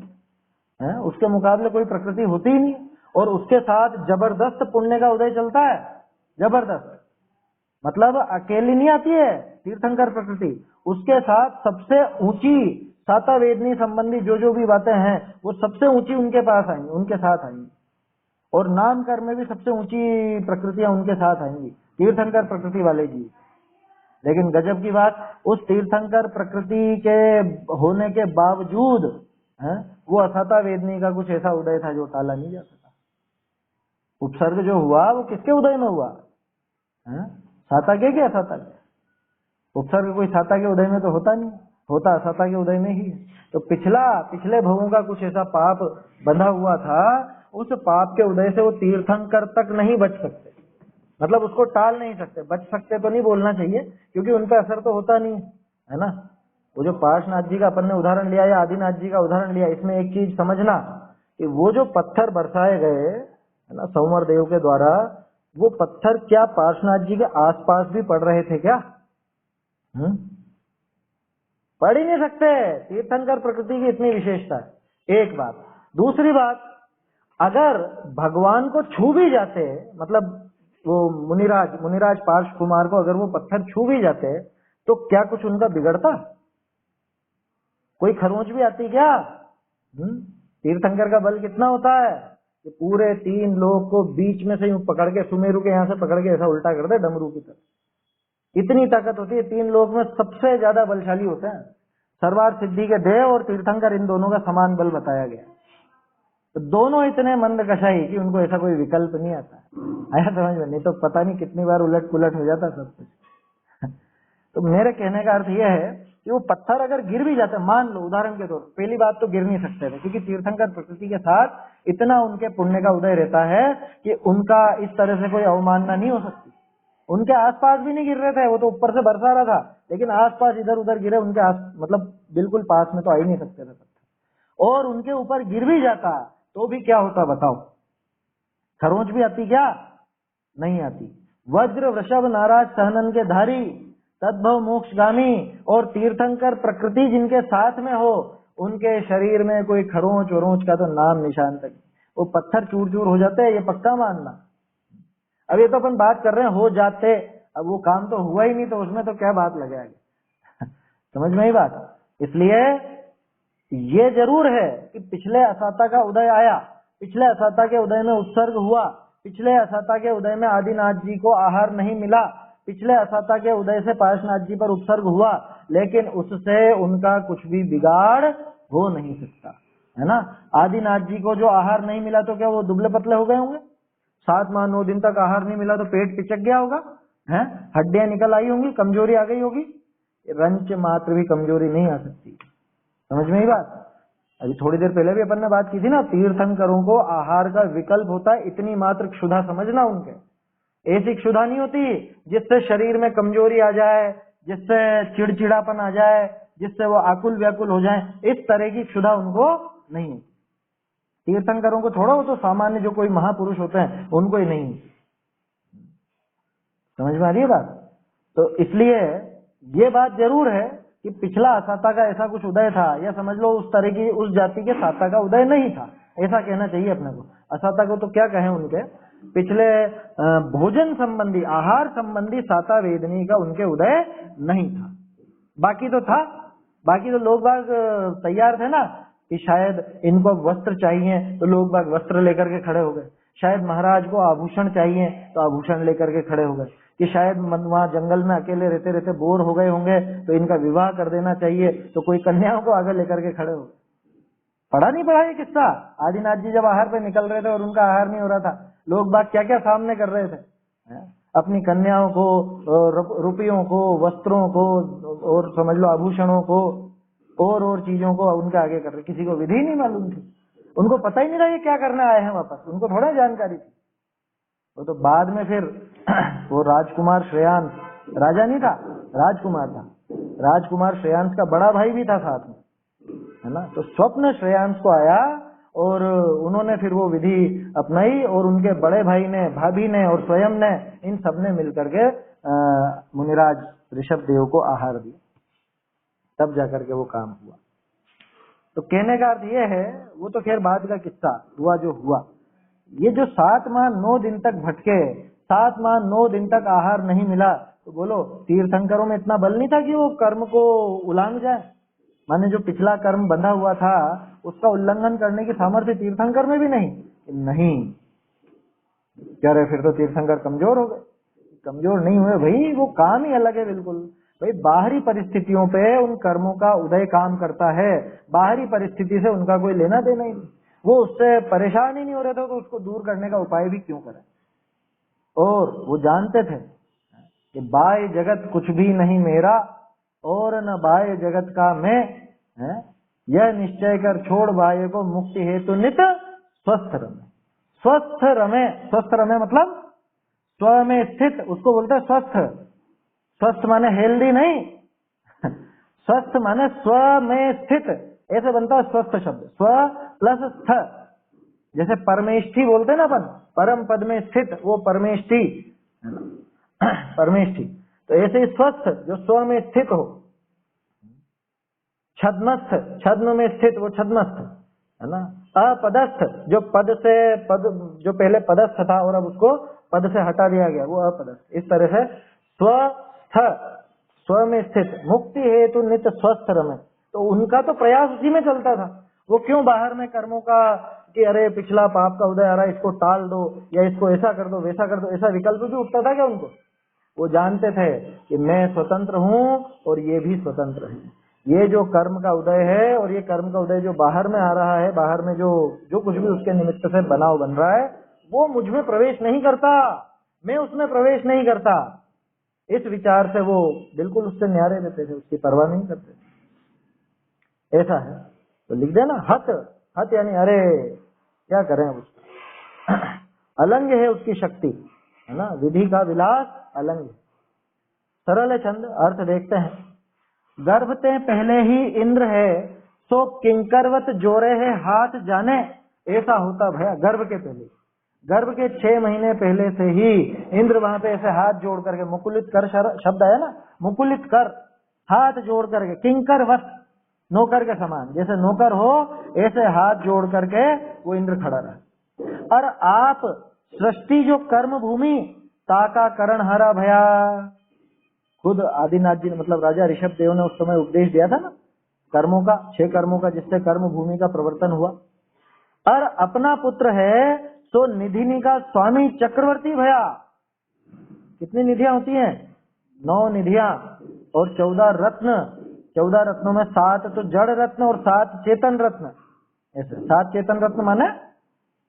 उसके मुकाबले कोई प्रकृति होती ही नहीं। और उसके साथ जबरदस्त पुण्य का उदय चलता है, जबरदस्त, मतलब अकेली नहीं आती है तीर्थंकर प्रकृति, उसके साथ सबसे ऊंची साता वेदनी संबंधी जो भी बातें हैं वो सबसे ऊंची उनके पास आएंगी, उनके साथ आएंगी। और नाम कर्म में भी सबसे ऊंची प्रकृतियां उनके साथ आएंगी, तीर्थंकर प्रकृति वाले जी। लेकिन गजब की बात, उस तीर्थंकर प्रकृति के होने के बावजूद वो असाता वेदनी का कुछ ऐसा उदय था जो टाला नहीं जा सका। उपसर्ग जो हुआ वो किसके उदय में हुआ? साता के क्या असाता के? उपसर्ग कोई साता के उदय में तो होता नहीं, होता असाता के उदय में ही है। तो पिछले भवों का कुछ ऐसा पाप बंधा हुआ था, उस पाप के उदय से वो तीर्थंकर तक नहीं बच सकते, मतलब उसको टाल नहीं सकते। बच सकते तो नहीं बोलना चाहिए, क्योंकि उन पर असर तो होता नहीं है ना। वो जो पार्श्वनाथ जी का अपन ने उदाहरण लिया या आदिनाथ जी का उदाहरण लिया, इसमें एक चीज समझना कि वो जो पत्थर बरसाए गए है ना संवर देव के द्वारा, वो पत्थर क्या पार्श्वनाथ जी के आसपास भी पड़ रहे थे क्या? पढ़ ही नहीं सकते। तीर्थंकर प्रकृति की इतनी विशेषता है, एक बात। दूसरी बात, अगर भगवान को छू भी जाते, मतलब वो मुनिराज पार्श्व कुमार को अगर वो पत्थर छू भी जाते तो क्या कुछ उनका बिगड़ता? कोई खरोंच भी आती क्या? तीर्थंकर का बल कितना होता है कि पूरे 3 लोग को बीच में से यूं पकड़ के, सुमेरु के यहां से पकड़ के ऐसा उल्टा कर दे डमरू की तरह। इतनी ताकत होती है। 3 लोग में सबसे ज्यादा बलशाली होते हैं सर्वार सिद्धि के देव और तीर्थंकर, इन दोनों का समान बल बताया गया। तो दोनों इतने मंद कषाई कि उनको ऐसा कोई विकल्प नहीं आता। आया समझ में? नहीं तो पता नहीं कितनी बार उलट पुलट हो जाता सब कुछ। तो मेरे कहने का अर्थ यह है कि वो पत्थर अगर गिर भी जाते, मान लो उदाहरण के तौर, पहली बात तो गिर नहीं सकते थे, क्योंकि तीर्थंकर प्रकृति के साथ इतना उनके पुण्य का उदय रहता है कि उनका इस तरह से कोई अवमानना नहीं हो सकती। उनके आसपास भी नहीं गिर रहे थे, वो तो ऊपर से बरसा रहा था, लेकिन आसपास इधर उधर गिरे, उनके मतलब बिल्कुल पास में तो आ ही नहीं सकते थे पत्थर। और उनके ऊपर गिर भी जाता तो भी क्या होता बताओ? खरोंच भी आती क्या? नहीं आती। वज्र वृषभ नाराज सहनन के धारी तद्भव मोक्षगामी, और तीर्थंकर प्रकृति जिनके साथ में हो उनके शरीर में कोई खरोंच वरोंच का तो नाम निशान तक, वो पत्थर चूर चूर हो जाते हैं, ये पक्का मानना। अब ये तो अपन बात कर रहे हैं हो जाते, अब वो काम तो हुआ ही नहीं तो उसमें तो क्या बात लगाएगी? समझ में ही बात। इसलिए ये जरूर है कि पिछले असाता का उदय आया, पिछले असाता के उदय में उत्सर्ग हुआ, पिछले असाता के उदय में आदिनाथ जी को आहार नहीं मिला, पिछले असाता के उदय से पार्श्वनाथ जी पर उपसर्ग हुआ, लेकिन उससे उनका कुछ भी बिगाड़ हो नहीं सकता, है ना। आदिनाथ जी को जो आहार नहीं मिला तो क्या वो दुबले पतले हो गए होंगे? 7 माह 9 दिन तक आहार नहीं मिला तो पेट पिचक गया होगा, हैं, हड्डियां निकल आई होंगी, कमजोरी आ गई होगी? रंच मात्र भी कमजोरी नहीं आ सकती। समझ में ही बात। अभी थोड़ी देर पहले भी अपन ने बात की थी ना, तीर्थंकरों को आहार का विकल्प होता है इतनी मात्र क्षुधा समझना। उनके ऐसी क्षुधा नहीं होती जिससे शरीर में कमजोरी आ जाए, जिससे चिड़चिड़ापन आ जाए, जिससे वो आकुल व्याकुल हो जाए, इस तरह की क्षुधा उनको नहीं होती। तीर्थंकरों को थोड़ा, वो तो सामान्य जो कोई महापुरुष होते हैं उनको ही नहीं होती। समझ में आ रही है बात? तो इसलिए ये बात जरूर है कि पिछला असाता का ऐसा कुछ उदय था, या समझ लो उस तरह की उस जाति के साता का उदय नहीं था, ऐसा कहना चाहिए अपने को। असाता को तो क्या कहें, उनके पिछले भोजन संबंधी, आहार संबंधी साता वेदनी का उनके उदय नहीं था। बाकी तो था, बाकी तो लोग बाग तैयार थे ना कि शायद इनको वस्त्र चाहिए तो लोग बाग वस्त्र लेकर के खड़े हो गए, शायद महाराज को आभूषण चाहिए तो आभूषण लेकर के खड़े हो गए, कि शायद वहां जंगल में अकेले रहते रहते बोर हो गए होंगे तो इनका विवाह कर देना चाहिए, तो कोई कन्याओं को आगे लेकर के खड़े हो गए। पढ़ा नहीं पढ़ा ये किस्सा? आदिनाथ जी जब आहार पे निकल रहे थे और उनका आहार नहीं हो रहा था, लोग बाग क्या क्या सामने कर रहे थे, अपनी कन्याओं को, रुपयों को, वस्त्रों को, और समझ लो आभूषणों को, और चीजों को उनके आगे कर रहे। किसी को विधि नहीं मालूम थी, उनको पता ही नहीं था ये क्या करने आए हैं वापस, उनको थोड़ा जानकारी थी। वो तो बाद में फिर वो राजकुमार श्रेयांश, राजा नहीं था, राजकुमार था, राजकुमार श्रेयांश का बड़ा भाई भी था साथ में, है ना। तो स्वप्न श्रेयांश को आया और उन्होंने फिर वो विधि अपनाई, और उनके बड़े भाई ने, भाभी ने और स्वयं ने, इन सब ने मिलकर के मुनिराज ऋषभ देव को आहार दिया, तब जाकर के वो काम हुआ। तो कहने का अर्थ ये है, वो तो खैर बाद का किस्सा हुआ जो हुआ। ये जो 7 माह 9 दिन तक भटके, 7 माह 9 दिन तक आहार नहीं मिला, तो बोलो तीर्थंकरों में इतना बल नहीं था कि वो कर्म को उलांघ जाए। माने जो पिछला कर्म बंधा हुआ था उसका उल्लंघन करने की सामर्थ्य तीर्थंकर में भी नहीं। क्या रहे, फिर तो तीर्थंकर कमजोर हो गए? कमजोर नहीं हुए भाई, वो काम ही अलग है बिल्कुल। भाई बाहरी परिस्थितियों पे उन कर्मों का उदय काम करता है, बाहरी परिस्थिति से उनका कोई लेना देना ही नहीं, वो उससे परेशान ही नहीं हो रहे थे, तो उसको दूर करने का उपाय भी क्यों करें। और वो जानते थे कि बाह्य जगत कुछ भी नहीं मेरा और न बाह्य जगत का मैं, है यह निश्चय कर छोड़ बाह्य को, मुक्ति हेतु नित स्वस्थ रमे। स्वस्थ रमे, स्वस्थ रमे मतलब स्व में स्थित, उसको बोलते हैं स्वस्थ। स्वस्थ माने हेल्दी नहीं, स्वस्थ माने स्व में स्थित, ऐसे बनता है स्वस्थ शब्द, स्व प्लस स्थ। जैसे परमेष्ठी बोलते हैं ना अपन, परम पद में स्थित, वो परमेष्ठी, परमेष्ठी। तो ऐसे ही स्वस्थ जो स्व में स्थित हो। छद्मस्थ, छद्म में स्थित, वो छद्मस्थ है ना। अपदस्थ जो पद से, पद जो पहले पदस्थ था और अब उसको पद से हटा दिया गया, वो अपदस्थ। इस तरह से स्वस्थ, स्व में स्थित, मुक्ति हेतु नित्य स्वस्थ रमे। तो उनका तो प्रयास उसी में चलता था। वो क्यों बाहर में कर्मों का कि अरे पिछला पाप का उदय आ रहा है, इसको टाल दो, या इसको ऐसा कर दो, वैसा कर दो, ऐसा विकल्प भी उठता था क्या उनको? वो जानते थे कि मैं स्वतंत्र हूं और ये भी स्वतंत्र है। ये जो कर्म का उदय है और ये कर्म का उदय जो बाहर में आ रहा है, बाहर में जो जो कुछ भी उसके निमित्त से बनाव बन रहा है, वो मुझ में प्रवेश नहीं करता, मैं उसमें प्रवेश नहीं करता। इस विचार से वो बिल्कुल उससे न्यारे रहते थे, उसकी परवाह नहीं करते। ऐसा है तो लिख देना हत, हत यानी अरे क्या करें उसका, अलंग है उसकी शक्ति, है ना। विधि का विलास अलंग। सरल है छंद, अर्थ देखते हैं। गर्भ ते पहले ही इंद्र है, सो किंकरवत जोरे है हाथ जाने। ऐसा होता भया गर्भ के पहले, गर्भ के 6 महीने पहले से ही इंद्र वहां पे ऐसे हाथ जोड़ करके, मुकुलित कर शब्द है ना, मुकुलित कर, हाथ जोड़ करके, किंकरवत नौकर के समान, जैसे नौकर हो ऐसे हाथ जोड़ करके वो इंद्र खड़ा रहा। और आप सृष्टि जो कर्म भूमि ताका करण हरा भया, खुद आदिनाथ जी ने, मतलब राजा ऋषभ देव ने उस समय उपदेश दिया था ना कर्मों का, 6 कर्मों का, जिससे कर्म भूमि का प्रवर्तन हुआ। और अपना पुत्र है सो निधिनी का स्वामी चक्रवर्ती भया। कितनी निधियां होती हैं? 9 निधियां और 14 रत्न। 14 रत्नों में 7 तो जड़ रत्न और 7 चेतन रत्न। ऐसे 7 चेतन रत्न माने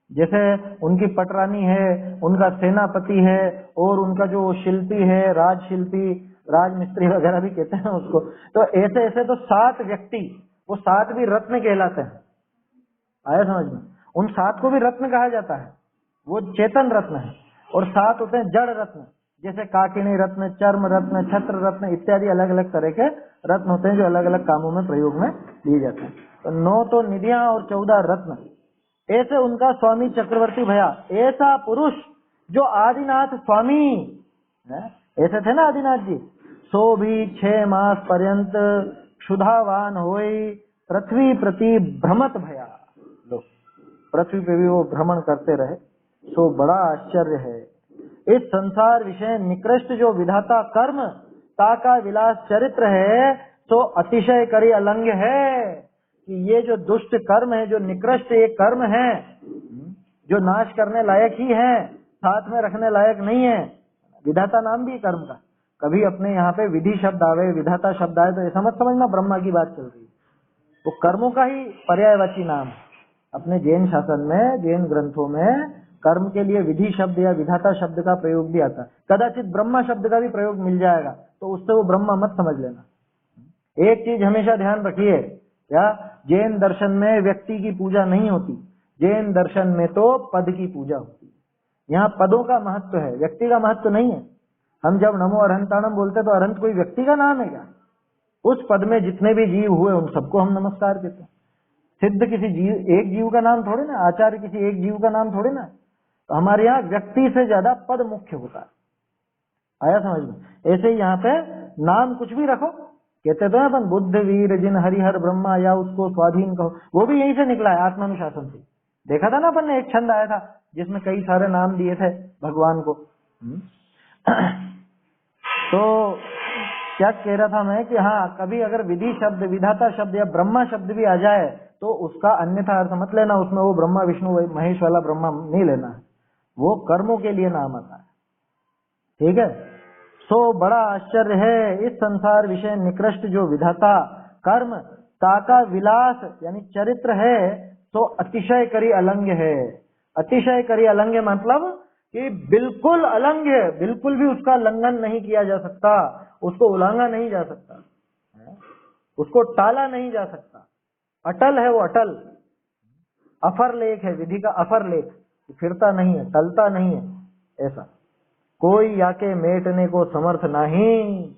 जैसे उनकी पटरानी है, उनका सेनापति है, और उनका जो शिल्पी है, राजशिल्पी, राजमिस्त्री वगैरह भी कहते हैं उसको। तो ऐसे ऐसे तो 7 व्यक्ति, वो 7 भी रत्न कहलाते हैं। आया समझ में? उन 7 को भी रत्न कहा जाता है, वो चेतन रत्न है। और 7 होते हैं जड़ रत्न, जैसे काकिनी रत्न, चर्म रत्न, छत्र रत्न इत्यादि अलग अलग तरह के रत्न होते हैं जो अलग अलग कामों में प्रयोग में लिए जाते हैं। तो 9 तो निधियां और 14 रत्न। ऐसे उनका स्वामी चक्रवर्ती भया। ऐसा पुरुष जो आदिनाथ स्वामी है, ऐसे थे ना आदिनाथ जी, सो भी 6 मास पर्यंत क्षुधावान होई पृथ्वी प्रति भ्रमत भया। लो, पृथ्वी पे भी वो भ्रमण करते रहे, सो बड़ा आश्चर्य है। इस संसार विषय निकृष्ट जो विधाता कर्म ताका विलास चरित्र है, तो अतिशय करी अलंघ्य है कि ये जो दुष्ट कर्म है, जो निकृष्ट ये कर्म है, जो नाश करने लायक ही है, साथ में रखने लायक नहीं है। विधाता नाम भी कर्म का, कभी अपने यहाँ पे विधि शब्द आवे, विधाता शब्द आए तो ऐसा मत समझना ब्रह्मा की बात चल रही है, वो कर्मों का ही पर्यायवाची नाम है। अपने जैन शासन में, जैन ग्रंथों में कर्म के लिए विधि शब्द या विधाता शब्द का प्रयोग भी आता है। कदाचित ब्रह्मा शब्द का भी प्रयोग मिल जाएगा, तो उससे वो ब्रह्मा मत समझ लेना। एक चीज हमेशा ध्यान रखिए, क्या जैन दर्शन में व्यक्ति की पूजा नहीं होती, जैन दर्शन में तो पद की पूजा होती है। यहाँ पदों का महत्व है, व्यक्ति का महत्व नहीं है। हम जब नमो अरहंताणम बोलते तो अरहंत कोई व्यक्ति का नाम है क्या? उस पद में जितने भी जीव हुए उन सबको हम नमस्कार कहते हैं। सिद्ध किसी जीव, एक जीव का नाम थोड़े ना, आचार्य किसी एक जीव का नाम थोड़े ना। तो हमारे यहाँ व्यक्ति से ज्यादा पद मुख्य होता है। आया समझ में? ऐसे ही यहाँ पे नाम कुछ भी रखो, कहते तो है अपन बुद्ध वीर जिन हरिहर ब्रह्मा, या उसको स्वाधीन कहो, वो भी यहीं से निकला है, आत्मानुशासन से। देखा था ना अपन ने, एक छंद आया था जिसमें कई सारे नाम दिए थे भगवान को। तो क्या कह रहा था मैं कि हाँ, कभी अगर विधि शब्द, विधाता शब्द या ब्रह्मा शब्द भी आ जाए तो उसका अन्यथा अर्थ मत लेना, उसमें वो ब्रह्मा विष्णु महेश वाला ब्रह्मा नहीं लेना है, वो कर्मों के लिए नाम आता है। ठीक है? सो बड़ा आश्चर्य है इस संसार विषय निकृष्ट जो विधाता कर्म ताका विलास यानी चरित्र है, तो अतिशय करी अलंघ्य है। अतिशय करी अलंघ्य मतलब कि बिल्कुल अलंघ्य, बिल्कुल भी उसका लंघन नहीं किया जा सकता, उसको उल्लंघा नहीं जा सकता, उसको टाला नहीं जा सकता। अटल है वो, अटल अफर लेख है, विधि का अफर लेख, फिरता नहीं है, टलता नहीं है। ऐसा कोई याके मेटने को समर्थ नहीं,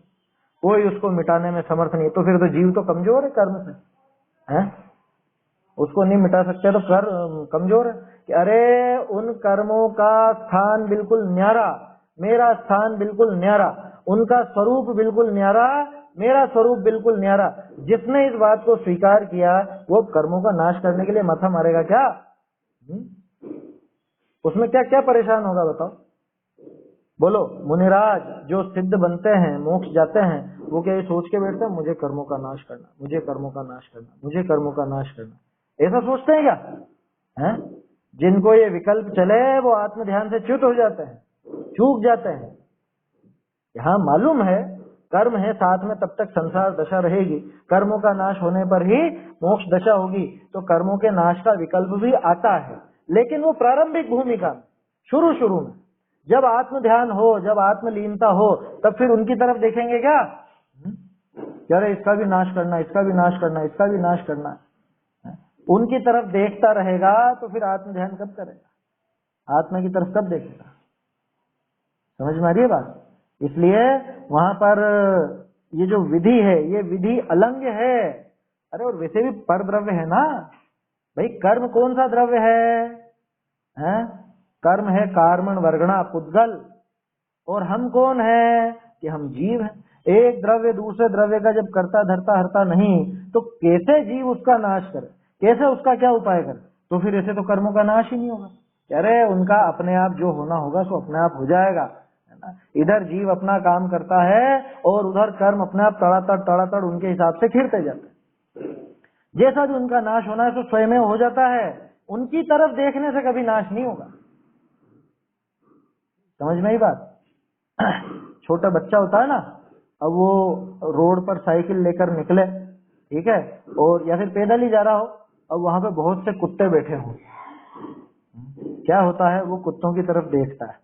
कोई उसको मिटाने में समर्थ नहीं। तो फिर तो जीव तो कमजोर है कर्म से, है? उसको नहीं मिटा सकते तो कर कमजोर है कि अरे उन कर्मों का स्थान बिल्कुल न्यारा, मेरा स्थान बिल्कुल न्यारा, उनका स्वरूप बिल्कुल न्यारा, मेरा स्वरूप बिल्कुल न्यारा। जिसने इस बात को स्वीकार किया वो कर्मों का नाश करने के लिए माथा मारेगा क्या? उसमें क्या क्या परेशान होगा बताओ? बोलो। मुनिराज जो सिद्ध बनते हैं, मोक्ष जाते हैं, वो क्या ये सोच के बैठते हैं मुझे कर्मों का नाश करना, मुझे कर्मों का नाश करना, मुझे कर्मों का नाश करना, ऐसा सोचते हैं क्या? हैं? जिनको ये विकल्प चले वो आत्म ध्यान से च्युत हो जाते हैं, चूक जाते हैं। यहाँ मालूम है कर्म है, साथ में तब तक संसार दशा रहेगी, कर्मों का नाश होने पर ही मोक्ष दशा होगी, तो कर्मों के नाश का विकल्प भी आता है, लेकिन वो प्रारंभिक भूमिका में, शुरू में जब आत्म ध्यान हो, जब आत्मलीनता हो, तब फिर उनकी तरफ देखेंगे क्या? अरे इसका भी नाश करना, इसका भी नाश करना, इसका भी नाश करना। उनकी तरफ देखता रहेगा तो फिर आत्म ध्यान कब करेगा? आत्मा की तरफ कब देखेगा? समझ में आ रही है बात? इसलिए वहां पर ये जो विधि है, ये विधि अलंघ्य है। अरे और वैसे भी पर द्रव्य है ना भाई, कर्म कौन सा द्रव्य है? कर्म है कार्मण वर्गणा पुद्गल, और हम कौन है कि हम जीव हैं। एक द्रव्य दूसरे द्रव्य का जब करता धरता हरता नहीं, तो कैसे जीव उसका नाश करे, कैसे उसका क्या उपाय करे? तो फिर ऐसे तो कर्मों का नाश ही नहीं होगा। अरे उनका अपने आप जो होना होगा सो अपने आप हो जाएगा, है ना? इधर जीव अपना काम करता है और उधर कर्म अपने आप तड़ातड़ उनके हिसाब से खिरते जाते हैं। जैसा भी उनका नाश होना है तो स्वयं हो जाता है, उनकी तरफ देखने से कभी नाश नहीं होगा। समझ में ही बात? छोटा बच्चा होता है ना, अब वो रोड पर साइकिल लेकर निकले, ठीक है, और या फिर पैदल ही जा रहा हो, अब वहां पे बहुत से कुत्ते बैठे हों, क्या होता है? वो कुत्तों की तरफ देखता है।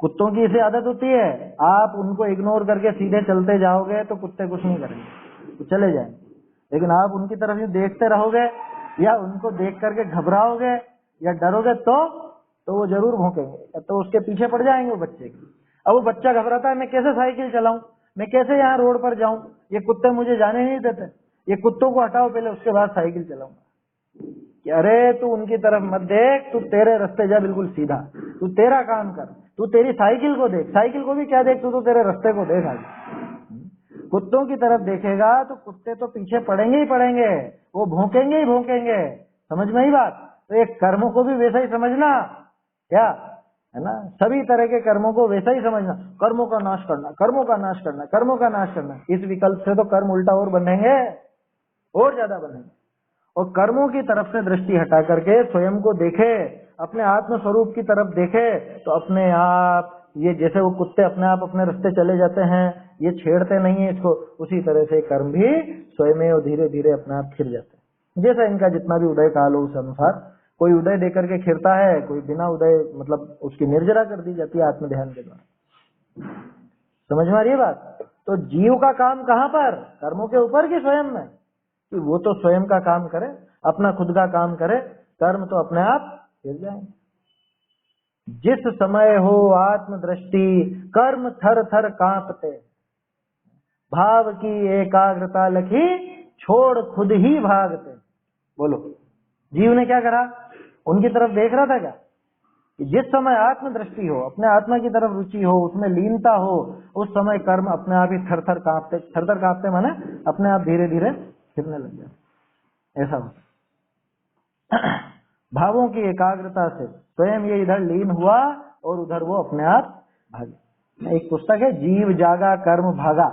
कुत्तों की इसे आदत होती है, आप उनको इग्नोर करके सीधे चलते जाओगे तो कुत्ते कुछ नहीं करेंगे, तो चले जाएंगे। लेकिन आप उनकी तरफ यूं देखते रहोगे या उनको देख करके घबराओगे या डरोगे तो वो जरूर भौंकेंगे, तो उसके पीछे पड़ जाएंगे वो बच्चे के। अब वो बच्चा घबराता है, मैं कैसे साइकिल चलाऊं, मैं कैसे यहाँ रोड पर जाऊं, ये कुत्ते मुझे जाने नहीं देते, ये कुत्तों को हटाओ पहले, उसके बाद साइकिल चलाऊंगा। कि अरे तू उनकी तरफ मत देख, तू तेरे रास्ते जा बिल्कुल सीधा, तू तेरा काम कर, तू तेरी साइकिल को देख, साइकिल को भी क्या देख, तू तो तेरे रास्ते को देख। आज कुत्तों की तरफ देखेगा तो कुत्ते तो पीछे पड़ेंगे ही पड़ेंगे, वो भौंकेंगे ही भौंकेंगे। समझ में ही बात? तो ये कर्मों को भी वैसा ही समझना, क्या है ना, सभी तरह के कर्मों को वैसा ही समझना। कर्मों का नाश करना, कर्मों का नाश करना, कर्मों का नाश करना, इस विकल्प से तो कर्म उल्टा और बनेंगे, और ज्यादा बनेंगे। और कर्मों की तरफ से दृष्टि हटा करके स्वयं को देखे, अपने आत्म स्वरूप की तरफ देखे, तो अपने आप ये जैसे वो कुत्ते अपने आप अपने रास्ते चले जाते हैं, ये छेड़ते नहीं है इसको, उसी तरह से कर्म भी स्वयं और धीरे धीरे अपने आप खिर जाते हैं। जैसा इनका जितना भी उदय काल हो उस अनुसार, कोई उदय देकर के खिरता है, कोई बिना उदय मतलब उसकी निर्जरा कर दी जाती है आत्म ध्यान के द्वारा। समझ में आ रही है बात? तो जीव का काम कहाँ पर? कर्मों के ऊपर कि स्वयं में? कि वो तो स्वयं का काम करे, अपना खुद का काम करे, कर्म तो अपने आप गिर जाएंगे। जिस समय हो आत्मदृष्टि, कर्म थर थर कांपते, भाव की एकाग्रता लखी, छोड़ खुद ही भागते। बोलो, जीव ने क्या करा? उनकी तरफ देख रहा था क्या? जिस समय आत्मदृष्टि हो, अपने आत्मा की तरफ रुचि हो, उसमें लीनता हो, उस समय कर्म अपने आप ही थर थर कांपते, थर थर कांपते माने अपने आप धीरे धीरे फिरने लग जाते। ऐसा होता। भावों की एकाग्रता से स्वयं ये इधर लीन हुआ और उधर वो अपने आप भागे। एक पुस्तक है, जीव जागा कर्म भागा।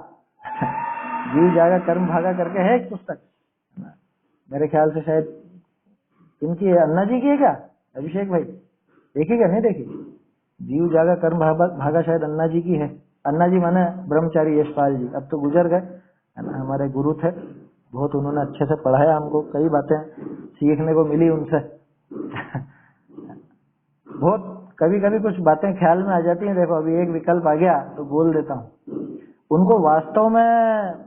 जीव जागा कर्म भागा करके है एक पुस्तक, मेरे ख्याल से शायद इनकी है, अन्ना जी की है क्या अभिषेक भाई? देखी क्या? नहीं देखी? जीव जागा कर्म भागा शायद अन्ना जी की है। अन्ना जी माने ब्रह्मचारी यशपाल जी, अब तो गुजर गए, है ना, हमारे गुरु थे, बहुत उन्होंने अच्छे से पढ़ाया हमको, कई बातें सीखने को मिली उनसे। बहुत कभी कभी कुछ बातें ख्याल में आ जाती हैं। देखो अभी एक विकल्प आ गया तो बोल देता हूँ। उनको वास्तव में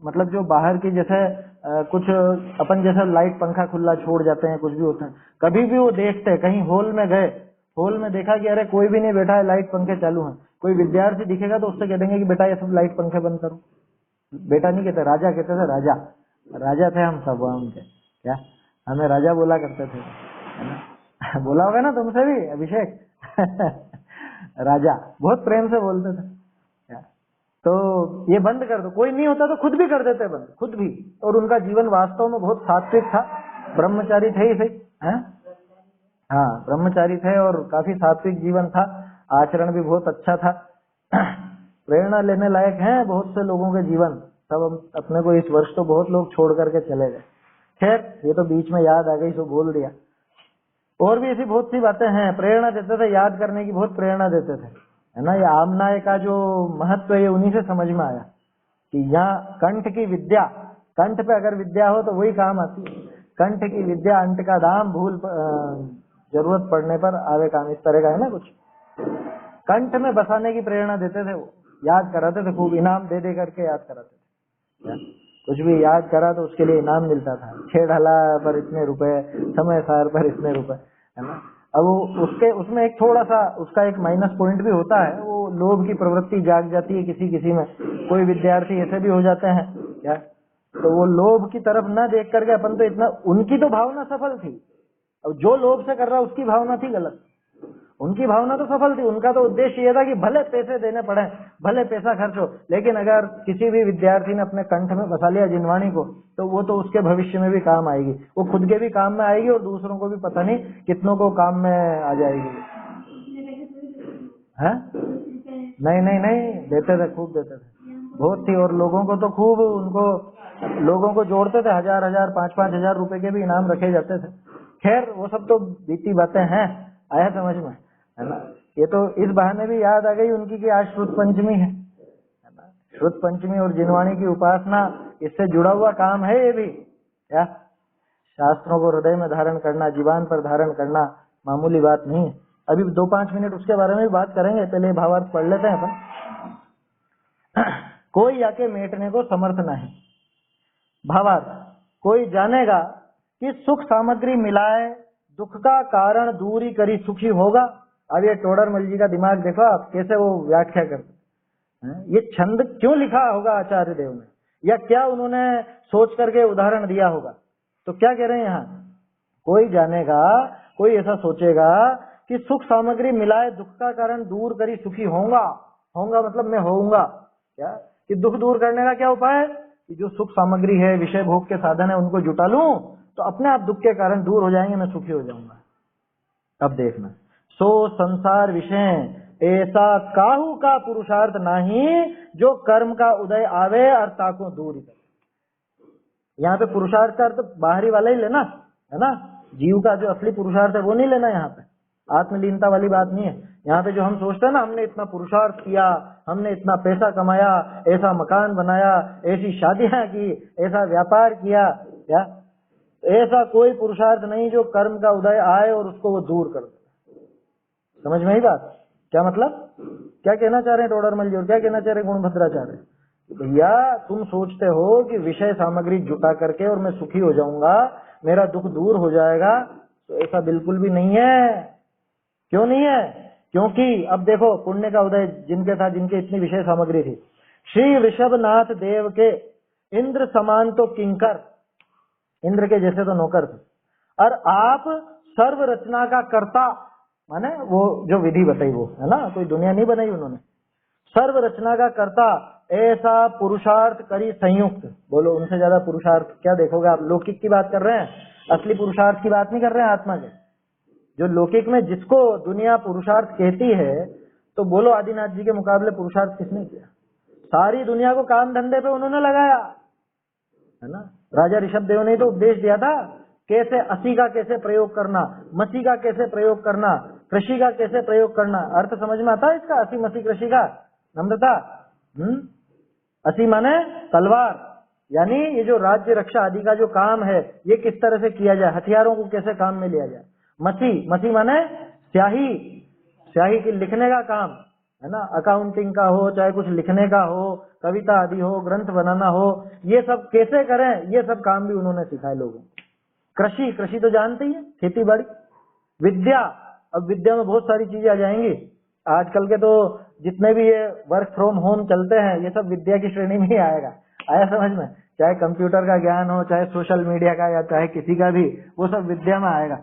मतलब जो बाहर की जैसे कुछ अपन जैसे लाइट पंखा खुला छोड़ जाते हैं, कुछ भी होता है, कभी भी वो देखते हैं, कहीं हॉल में गए, हॉल में देखा कि अरे कोई भी नहीं बैठा है, लाइट पंखे चालू हैं, कोई विद्यार्थी दिखेगा तो उससे कह देंगे कि बेटा ये सब लाइट पंखे बंद करो। बेटा नहीं कहते, राजा कहते थे, राजा, राजा थे हम सब, उनके क्या हमें राजा बोला करते थे, है ना? बोला होगा ना तुमसे भी अभिषेक? राजा बहुत प्रेम से बोलते थे। तो ये बंद कर दो, कोई नहीं होता तो खुद भी कर देते बंद, खुद भी। और उनका जीवन वास्तव में बहुत सात्विक था, ब्रह्मचारी थे ही सही, हैं? हाँ, ब्रह्मचारी थे और काफी सात्विक जीवन था, आचरण भी बहुत अच्छा था। प्रेरणा लेने लायक हैं बहुत से लोगों के जीवन। सब अपने को इस वर्ष तो बहुत लोग छोड़ करके चले गए। खैर ये तो बीच में याद आ गई तो बोल दिया। और भी ऐसी बहुत सी बातें हैं, प्रेरणा देते थे, याद करने की बहुत प्रेरणा देते थे, है ना। ये आमनाय का जो महत्व है उन्हीं से समझ में आया कि यहाँ कंठ की विद्या, कंठ पे अगर विद्या हो तो वही काम आती है। कंठ की विद्या अंट का दाम, भूल जरूरत पड़ने पर आवे काम, इस तरह का है ना कुछ। कंठ में बसाने की प्रेरणा देते थे, वो याद कराते थे, खूब इनाम दे दे करके याद कराते थे। कुछ भी याद करा तो उसके लिए इनाम मिलता था, छेड़हला पर इतने रुपए, समय सार पर इतने रुपए, है ना। अब वो उसके उसमें एक थोड़ा सा उसका एक माइनस पॉइंट भी होता है, वो लोभ की प्रवृत्ति जाग जाती है किसी किसी में। कोई विद्यार्थी ऐसे भी हो जाते हैं क्या, तो वो लोभ की तरफ न देख करके अपन तो इतना, उनकी तो भावना सफल थी, अब जो लोभ से कर रहा उसकी भावना थी गलत। उनकी भावना तो सफल थी, उनका तो उद्देश्य ये था कि भले पैसे देने पड़े, भले पैसा खर्च हो, लेकिन अगर किसी भी विद्यार्थी ने अपने कंठ में बसा लिया जिनवाणी को, तो वो तो उसके भविष्य में भी काम आएगी, वो खुद के भी काम में आएगी और दूसरों को भी पता नहीं कितनों को काम में आ जाएगी। है? नहीं नहीं नहीं, देते थे, खूब देते थे, बहुत थी। और लोगों को तो खूब, उनको लोगों को जोड़ते थे, 1000-1000 5-5 हजार रुपए के भी इनाम रखे जाते थे। खैर वो सब तो बीती बातें हैं, आया समझ में, है ना। ये तो इस बहाने भी याद आ गई उनकी कि आज श्रुत पंचमी है ना। श्रुत पंचमी और जिनवाणी की उपासना, इससे जुड़ा हुआ काम है ये भी, क्या शास्त्रों को हृदय में धारण करना, जीवान पर धारण करना मामूली बात नहीं है। अभी 2-5 मिनट उसके बारे में भी बात करेंगे, पहले भावार्थ पढ़ लेते हैं अपन। कोई आके मेटने को समर्थ नहीं। भावार्थ, कोई जानेगा कि सुख सामग्री मिलाए दुख का कारण दूरी करी सुखी होगा। अब ये टोडरमल जी का दिमाग देखो आप, कैसे वो व्याख्या करते हैं। ये छंद क्यों लिखा होगा आचार्य देव ने, या क्या उन्होंने सोच करके उदाहरण दिया होगा। तो क्या कह रहे हैं यहाँ, कोई जानेगा, कोई ऐसा सोचेगा कि सुख सामग्री मिलाए दुख का कारण दूर करी सुखी होगा। होगा मतलब मैं होऊंगा, क्या कि दुख दूर करने का क्या उपाय है कि जो सुख सामग्री है, विषय भोग के साधन है, उनको जुटा लूं तो अपने आप दुख के कारण दूर हो जाएंगे, मैं सुखी हो जाऊंगा। अब देखना, सो संसार विषय ऐसा काहू का पुरुषार्थ नहीं, जो कर्म का उदय आवे और ताको दूर ही। यहाँ पे पुरुषार्थ का अर्थ बाहरी वाला ही लेना है ना, जीव का जो असली पुरुषार्थ है वो नहीं लेना। यहाँ पे आत्मलीनता वाली बात नहीं है। यहाँ पे जो हम सोचते हैं ना, हमने इतना पुरुषार्थ किया, हमने इतना पैसा कमाया, ऐसा मकान बनाया, ऐसी शादियां की, ऐसा व्यापार किया, क्या ऐसा कोई पुरुषार्थ नहीं जो कर्म का उदय आए और उसको वो दूर कर दे। समझ में ही बात? क्या मतलब, क्या कहना चाह रहे हैं टोडरमल जी और क्या कहना चाह रहे हैं गुणभद्राचार्य? भैया तुम सोचते हो कि विषय सामग्री जुटा करके और मैं सुखी हो जाऊंगा, मेरा दुख दूर हो जाएगा, तो ऐसा बिल्कुल भी नहीं है। क्यों नहीं है? क्योंकि अब देखो, पुण्य का उदय जिनके था, जिनके इतनी विषय सामग्री थी, श्री ऋषभनाथ देव के इंद्र समान तो किंकर, इंद्र के जैसे तो नौकर थे, और आप सर्व रचना का कर्ता, माने वो जो विधि बताई वो है ना, कोई दुनिया नहीं बनाई उन्होंने, सर्व रचना का कर्ता, ऐसा पुरुषार्थ करी संयुक्त। बोलो उनसे ज्यादा पुरुषार्थ क्या देखोगे आप? लौकिक की बात कर रहे हैं, असली पुरुषार्थ की बात नहीं कर रहे हैं, आत्मा के। जो लौकिक में जिसको दुनिया पुरुषार्थ कहती है, तो बोलो आदिनाथ जी के मुकाबले पुरुषार्थ किसने किया? सारी दुनिया को काम धंधे पे उन्होंने लगाया है ना। राजा ऋषभ देव ने तो उपदेश दिया था, कैसे असी का कैसे प्रयोग करना, मसी का कैसे प्रयोग करना, कृषि का कैसे प्रयोग करना। अर्थ समझ में आता है इसका? असी मसी कृषि का, नम्रता। असी माने तलवार, यानी ये जो राज्य रक्षा आदि का जो काम है, ये किस तरह से किया जाए, हथियारों को कैसे काम में लिया जाए। मसी, मसी माने स्याही, स्याही की लिखने का काम है ना, अकाउंटिंग का हो, चाहे कुछ लिखने का हो, कविता आदि हो, ग्रंथ बनाना हो, ये सब कैसे करें, ये सब काम भी उन्होंने सिखाए लोगों को। कृषि, कृषि तो जानते ही है, खेती बाड़ी। विद्या, अब विद्या में बहुत सारी चीजें आ जाएंगी। आजकल के तो जितने भी ये वर्क फ्रॉम होम चलते हैं, ये सब विद्या की श्रेणी में ही आएगा। आया समझ में? चाहे कंप्यूटर का ज्ञान हो, चाहे सोशल मीडिया का, या चाहे किसी का भी, वो सब विद्या में आएगा।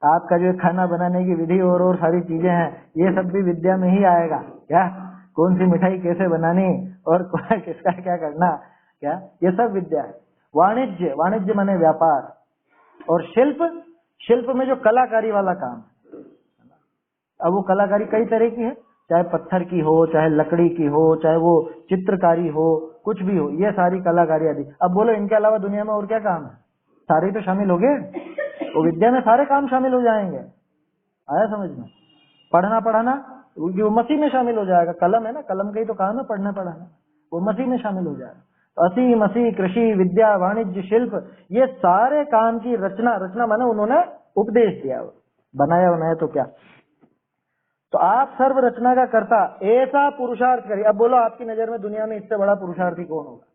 आपका जो खाना बनाने की विधि और सारी चीजें हैं, ये सब भी विद्या में ही आएगा। क्या, कौन सी मिठाई कैसे बनानी और किसका क्या करना, क्या, ये सब विद्या है। वाणिज्य, वाणिज्य माने व्यापार। और शिल्प, शिल्प में जो कलाकारी वाला काम, अब वो कलाकारी कई तरह की है, चाहे पत्थर की हो, चाहे लकड़ी की हो, चाहे वो चित्रकारी हो, कुछ भी हो, ये सारी कलाकारी आदि। अब बोलो इनके अलावा दुनिया में और क्या काम है? सारे तो शामिल हो गए, वो विद्या में सारे काम शामिल हो जाएंगे। आया समझ में? पढ़ना पढ़ाना वो मसी में शामिल हो जाएगा। कलम है ना, कलम का ही तो काम है पढ़ना पढ़ाना, वो मसी में शामिल हो जाएगा। तो असी मसी कृषि विद्या वाणिज्य शिल्प, ये सारे काम की रचना, रचना माने उन्होंने उपदेश दिया, बनाया बनाया तो क्या। तो आप सर्व रचना का कर्ता, ऐसा पुरुषार्थ करिए। अब बोलो आपकी नजर में दुनिया में इससे बड़ा पुरुषार्थी कौन होगा?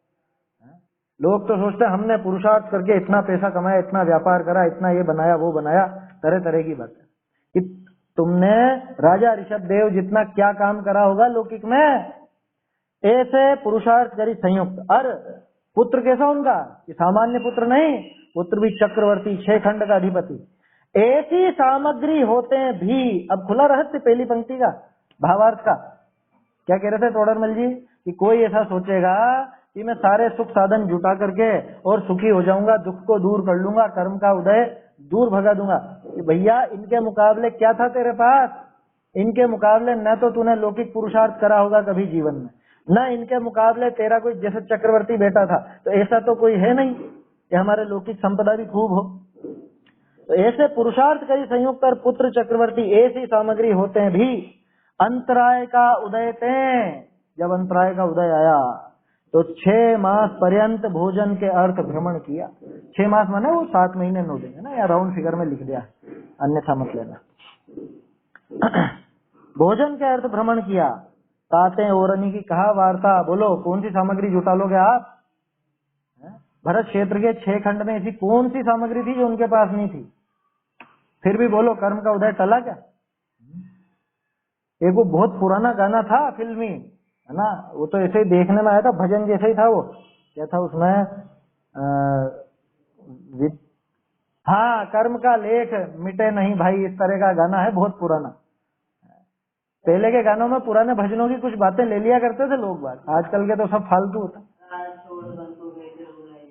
लोग तो सोचते हैं हमने पुरुषार्थ करके इतना पैसा कमाया, इतना व्यापार करा, इतना ये बनाया वो बनाया, तरह तरह की बात है कि तुमने राजा ऋषभ देव जितना क्या काम करा होगा लौकिक में, ऐसे पुरुषार्थ करी संयुक्त। और पुत्र कैसा उनका कि सामान्य पुत्र नहीं, पुत्र भी चक्रवर्ती, 6 खंड का अधिपति। ऐसी सामग्री होते भी, अब खुला रहस्य पहली पंक्ति का भावार्थ का। क्या कह रहे थे टोडरमल जी कि कोई ऐसा सोचेगा कि मैं सारे सुख साधन जुटा करके और सुखी हो जाऊंगा, दुख को दूर कर लूंगा, कर्म का उदय दूर भगा दूंगा। भैया इनके मुकाबले क्या था तेरे पास? इनके मुकाबले न तो तूने लौकिक पुरुषार्थ करा होगा कभी जीवन में, न इनके मुकाबले तेरा कोई जैसे चक्रवर्ती बेटा था, तो ऐसा तो कोई है नहीं कि हमारे लौकिक संपदा भी खूब हो। तो ऐसे पुरुषार्थ करी संयुक्त और पुत्र चक्रवर्ती, ऐसी सामग्री होते हैं भी अंतराय का उदय थे। जब अंतराय का उदय आया तो 6 मास पर्यंत भोजन के अर्थ भ्रमण किया। 6 मास माने वो 7 महीने 9 दिन है ना, या राउंड फिगर में लिख दिया, अन्यथा मत लेना। भोजन के अर्थ भ्रमण किया। ताते ओरनी की कहा वार्ता, बोलो कौन सी सामग्री जुटा लोगे आप? भरत क्षेत्र के 6 खंड में ऐसी कौन सी सामग्री थी जो उनके पास नहीं थी? फिर भी बोलो कर्म का उदय टला क्या? एक वो बहुत पुराना गाना था फिल्मी, है ना, वो तो ऐसे ही देखने में आया था, भजन जैसे ही था। वो क्या था उसमें? हाँ, कर्म का लेख मिटे नहीं भाई, इस तरह का गाना है, बहुत पुराना। पहले के गानों में पुराने भजनों की कुछ बातें ले लिया करते थे लोग बात, आजकल के तो सब फालतू होता।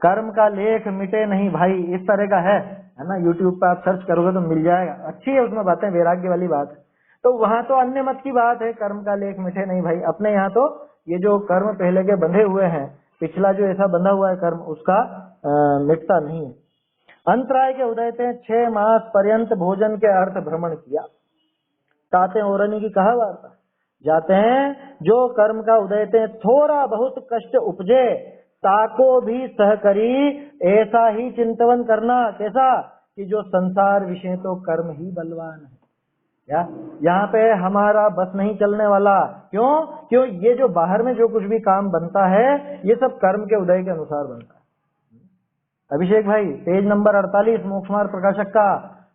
कर्म का लेख मिटे नहीं भाई, इस तरह का है ना। यूट्यूब पे आप सर्च करोगे तो मिल जाएगा, अच्छी है उसमें बातें, वैराग्य वाली बात है। तो वहां तो अन्य मत की बात है, कर्म का लेख मिटे नहीं भाई। अपने यहाँ तो ये जो कर्म पहले के बंधे हुए हैं, पिछला जो ऐसा बंधा हुआ है कर्म, उसका मिटता नहीं है। अंतराय के उदय थे 6 मास पर्यंत भोजन के अर्थ भ्रमण किया। ताते ओरनी की कहा वार्ता जाते हैं, जो कर्म का उदय थे थोड़ा बहुत कष्ट उपजे, ताको भी सह करी, ऐसा ही चिंतवन करना। कैसा कि जो संसार विषय तो कर्म ही बलवान है। यहाँ पे हमारा बस नहीं चलने वाला। क्यों ये जो बाहर में जो कुछ भी काम बनता है, ये सब कर्म के उदय के अनुसार बनता है। अभिषेक भाई, पेज नंबर 48 मोक्ष मार्ग प्रकाशक का,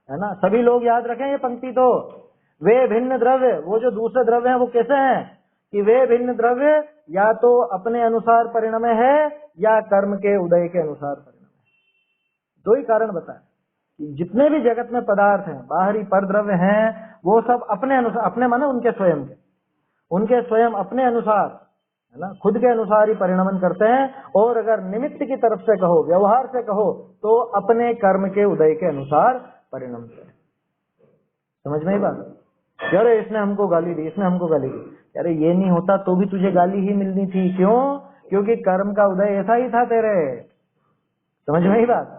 है ना। सभी लोग याद रखें ये पंक्ति। तो वे भिन्न द्रव्य, वो जो दूसरे द्रव्य हैं वो कैसे हैं कि वे भिन्न द्रव्य या तो अपने अनुसार परिणमे है या कर्म के उदय के अनुसार परिणमे। दो ही कारण बताए। जितने भी जगत में पदार्थ हैं, बाहरी पर द्रव्य हैं, वो सब अपने अनुसार, अपने माने उनके स्वयं के, उनके स्वयं अपने अनुसार, है ना, खुद के अनुसार ही परिणमन करते हैं। और अगर निमित्त की तरफ से कहो, व्यवहार से कहो, तो अपने कर्म के उदय के अनुसार परिणमते हैं। समझ में ही बात? अरे इसने हमको गाली दी, इसने हमको गाली दी। अरे ये नहीं होता तो भी तुझे गाली ही मिलनी थी। क्योंकि कर्म का उदय ऐसा ही था तेरे। समझ में ही बात?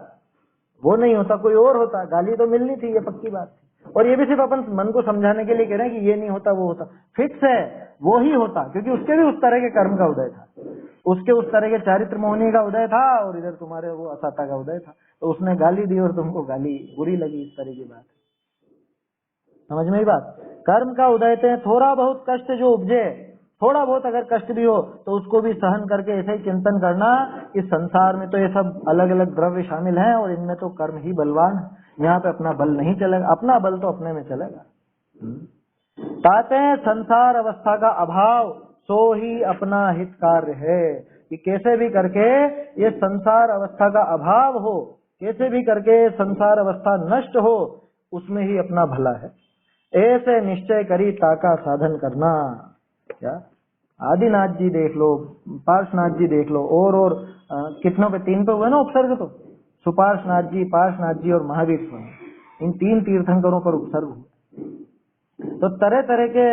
वो नहीं होता कोई और होता, गाली तो मिलनी थी, ये पक्की बात थी। और ये भी सिर्फ अपन मन को समझाने के लिए कह रहे हैं कि ये नहीं होता वो होता। फिक्स है वो ही होता, क्योंकि उसके भी उस तरह के कर्म का उदय था, उसके उस तरह के चारित्र मोहनी का उदय था, और इधर तुम्हारे वो असाता का उदय था। तो उसने गाली दी और तुमको गाली बुरी लगी, इस तरह की बात। समझ में ही बात? कर्म का उदय थे थोड़ा बहुत कष्ट जो उपजे, थोड़ा बहुत अगर कष्ट भी हो तो उसको भी सहन करके ऐसे ही चिंतन करना कि संसार में तो ये सब अलग अलग द्रव्य शामिल हैं और इनमें तो कर्म ही बलवान है। यहाँ पे अपना बल नहीं चलेगा, अपना बल तो अपने में चलेगा। ताते हैं संसार अवस्था का अभाव सो ही अपना हित कार्य है, कि कैसे भी करके ये संसार अवस्था का अभाव हो, कैसे भी करके संसार अवस्था नष्ट हो, उसमें ही अपना भला है। ऐसे निश्चय करी ताका साधन करना। क्या आदिनाथ जी देख लो, पार्श्वनाथ जी देख लो, और कितनों पे 3 पे हुए ना उपसर्ग। तो सुपार्श्वनाथ जी, पार्श्वनाथ जी और महावीर स्वामी, इन 3 तीर्थंकरों पर उपसर्ग हुए। तो तरह तरह के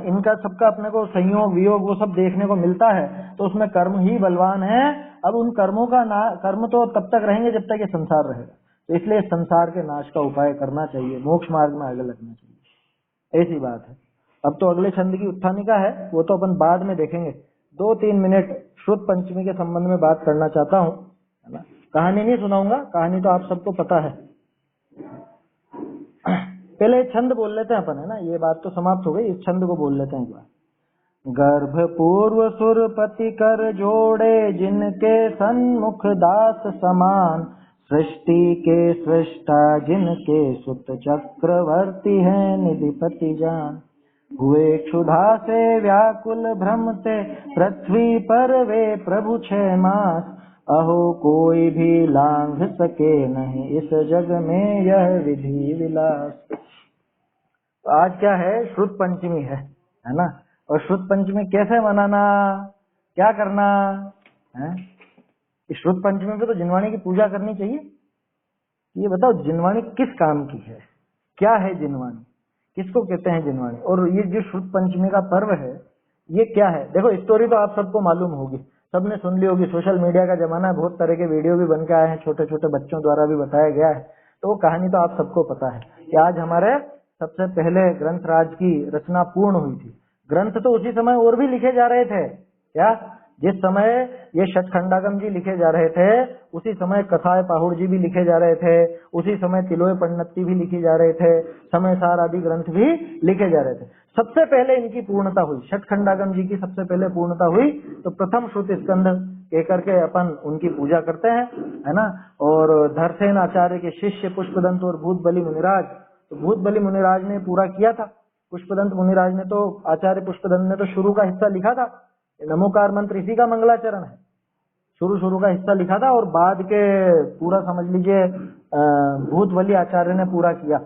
इनका सबका अपने को संयोग वियोग वो सब देखने को मिलता है। तो उसमें कर्म ही बलवान है। अब उन कर्मों का कर्म तो तब तक रहेंगे जब तक ये संसार रहेगा। तो इसलिए संसार के नाश का उपाय करना चाहिए, मोक्ष मार्ग में आगे लगना चाहिए, ऐसी बात है। अब तो अगले छंद की उत्थानिका है, वो तो अपन बाद में देखेंगे। 2-3 मिनट श्रुत पंचमी के संबंध में बात करना चाहता हूँ, है ना। कहानी नहीं सुनाऊंगा, कहानी तो आप सबको पता है। पहले छंद बोल लेते हैं अपन, है ना। ये बात तो समाप्त हो गई, इस छंद को बोल लेते हैं एक बार। गर्भ पूर्व सुरपति कर जोड़े, जिनके सन्मुख दास समान, सृष्टि के सृष्टा जिनके सुत चक्रवर्ती है निधिपति जान। हुए क्षुधा से व्याकुल भ्रम से पृथ्वी पर वे प्रभु 6 मास, अहो कोई भी लांघ सके नहीं इस जग में यह विधि विलास। तो आज क्या है? श्रुत पंचमी है ना। और श्रुत पंचमी कैसे मनाना, क्या करना है? इस श्रुत पंचमी पे तो जिनवाणी की पूजा करनी चाहिए। ये बताओ जिनवाणी किस काम की है, क्या है जिनवाणी, किसको कहते हैं जिनवाणी? और ये जो श्रुत पंचमी का पर्व है ये क्या है? देखो स्टोरी तो आप सबको मालूम होगी, सबने सुन ली होगी। सोशल मीडिया का जमाना है, बहुत तरह के वीडियो भी बन के आए हैं, छोटे छोटे बच्चों द्वारा भी बताया गया है। तो वो कहानी तो आप सबको पता है कि आज हमारे सबसे पहले ग्रंथराज की रचना पूर्ण हुई थी। ग्रंथ तो उसी समय और भी लिखे जा रहे थे। क्या जिस समय ये षटखंडागम जी लिखे जा रहे थे, उसी समय कथाए पाहुड़ जी भी लिखे जा रहे थे, उसी समय तिलोय पंडिती भी लिखे जा रहे थे, समय सार आदि ग्रंथ भी लिखे जा रहे थे। सबसे पहले इनकी पूर्णता हुई, षटखंडागम जी की सबसे पहले पूर्णता हुई। तो प्रथम श्रुत स्कंध कह करके अपन उनकी पूजा करते हैं, है ना। और धरसेन आचार्य के शिष्य पुष्पदंत और भूतबली मुनिराज, तो भूतबली मुनिराज ने पूरा किया था। पुष्पदंत मुनिराज ने तो, आचार्य पुष्पदंत ने तो शुरू का हिस्सा लिखा था। नमोकार मंत्र इसी का मंगलाचरण है, शुरू का हिस्सा लिखा था। और बाद के पूरा समझ लीजिए भूतबली आचार्य ने पूरा किया।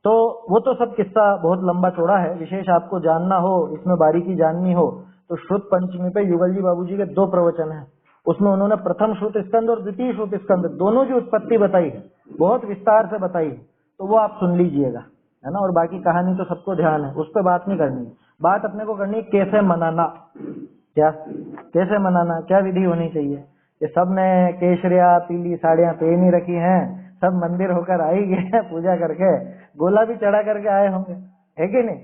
तो वो तो सब किस्सा बहुत लंबा चौड़ा है, विशेष आपको जानना हो, इसमें बारीकी जाननी हो तो श्रुत पंचमी पे युगल जी बाबूजी के 2 प्रवचन हैं। उसमें उन्होंने प्रथम श्रुत स्कंद और द्वितीय श्रुत स्कंद दोनों की उत्पत्ति बताई है, बहुत विस्तार से बताई है, तो वो आप सुन लीजिएगा, है ना। और बाकी कहानी तो सबको ध्यान है, उस पर बात नहीं करनी है। बात अपने को करनी है कैसे मनाना, क्या कैसे मनाना, क्या विधि होनी चाहिए। ये सब ने केसरिया पीली साड़ियां पहन ही रखी हैं, सब मंदिर होकर आ ही गए पूजा करके, गोला भी चढ़ा करके आए होंगे, है कि नहीं।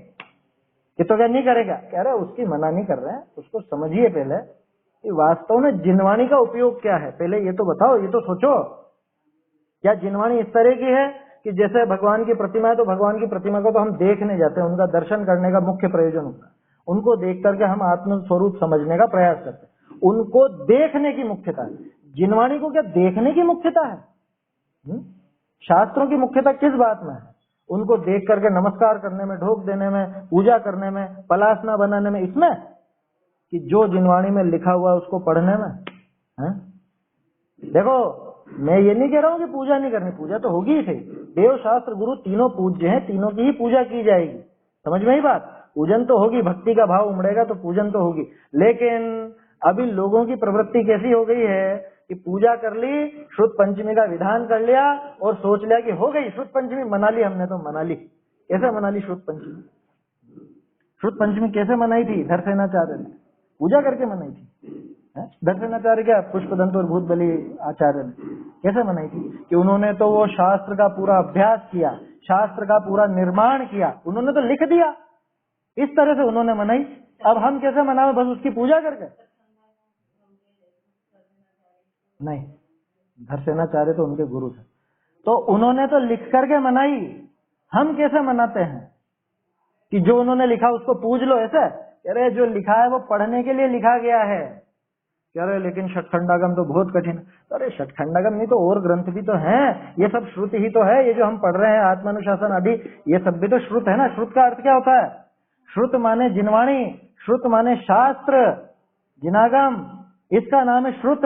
ये तो क्या नहीं करेगा, कह रहे उसकी मना नहीं कर रहे हैं, उसको समझिए पहले कि वास्तव में जिनवाणी का उपयोग क्या है, पहले ये तो बताओ, ये तो सोचो। क्या जिनवाणी इस तरह की है कि जैसे भगवान की प्रतिमा है तो भगवान की प्रतिमा को तो हम देखने जाते हैं, उनका दर्शन करने का मुख्य प्रयोजन होता है, उनको देख करके हम आत्म स्वरूप समझने का प्रयास करते हैं, उनको देखने की मुख्यता है। जिनवाणी को क्या देखने की मुख्यता है? शास्त्रों की मुख्यता किस बात में है? उनको देख करके नमस्कार करने में, ढोक देने में, पूजा करने में, पलासना बनाने में, इसमें कि जो जिनवाणी में लिखा हुआ है उसको पढ़ने में है? देखो मैं ये नहीं कह रहा हूं कि पूजा नहीं करनी, पूजा तो होगी ही सही, देव शास्त्र गुरु तीनों पूज्य हैं, तीनों की ही पूजा की जाएगी, समझ में ही बात। पूजन तो होगी, भक्ति का भाव उमड़ेगा तो पूजन तो होगी, लेकिन अभी लोगों की प्रवृत्ति कैसी हो गई है कि पूजा कर ली, श्रुत पंचमी का विधान कर लिया और सोच लिया कि हो गई श्रुत पंचमी, मना ली हमने, तो मना ली। कैसे मना ली श्रुत पंचमी? श्रुत पंचमी कैसे मनाई थी? धरसेनाचार्य ने पूजा करके मनाई थी। धरसेनाचार्य क्या, पुष्पदंत और भूत बलि आचार्य ने कैसे मनाई थी कि उन्होंने तो वो शास्त्र का पूरा अभ्यास किया, शास्त्र का पूरा निर्माण किया, उन्होंने तो लिख दिया, इस तरह से उन्होंने मनाई। अब हम कैसे मनावे, बस उसकी पूजा करके? नहीं, धरसेनाचार्य तो उनके गुरु थे, तो उन्होंने तो लिख करके मनाई। हम कैसे मनाते हैं कि जो उन्होंने लिखा उसको पूज लो, ऐसे? अरे जो लिखा है वो पढ़ने के लिए लिखा गया है। कह रहे लेकिन षटखंडागम तो बहुत कठिन। अरे षटखंडागम नहीं तो और ग्रंथ भी तो हैं, ये सब श्रुति ही तो है, ये जो हम पढ़ रहे हैं आत्मानुशासन आदि, ये सब भी तो श्रुत है ना। श्रुत का अर्थ क्या होता है? श्रुत माने जिनवाणी, श्रुत माने शास्त्र, जिनागम, इसका नाम है श्रुत।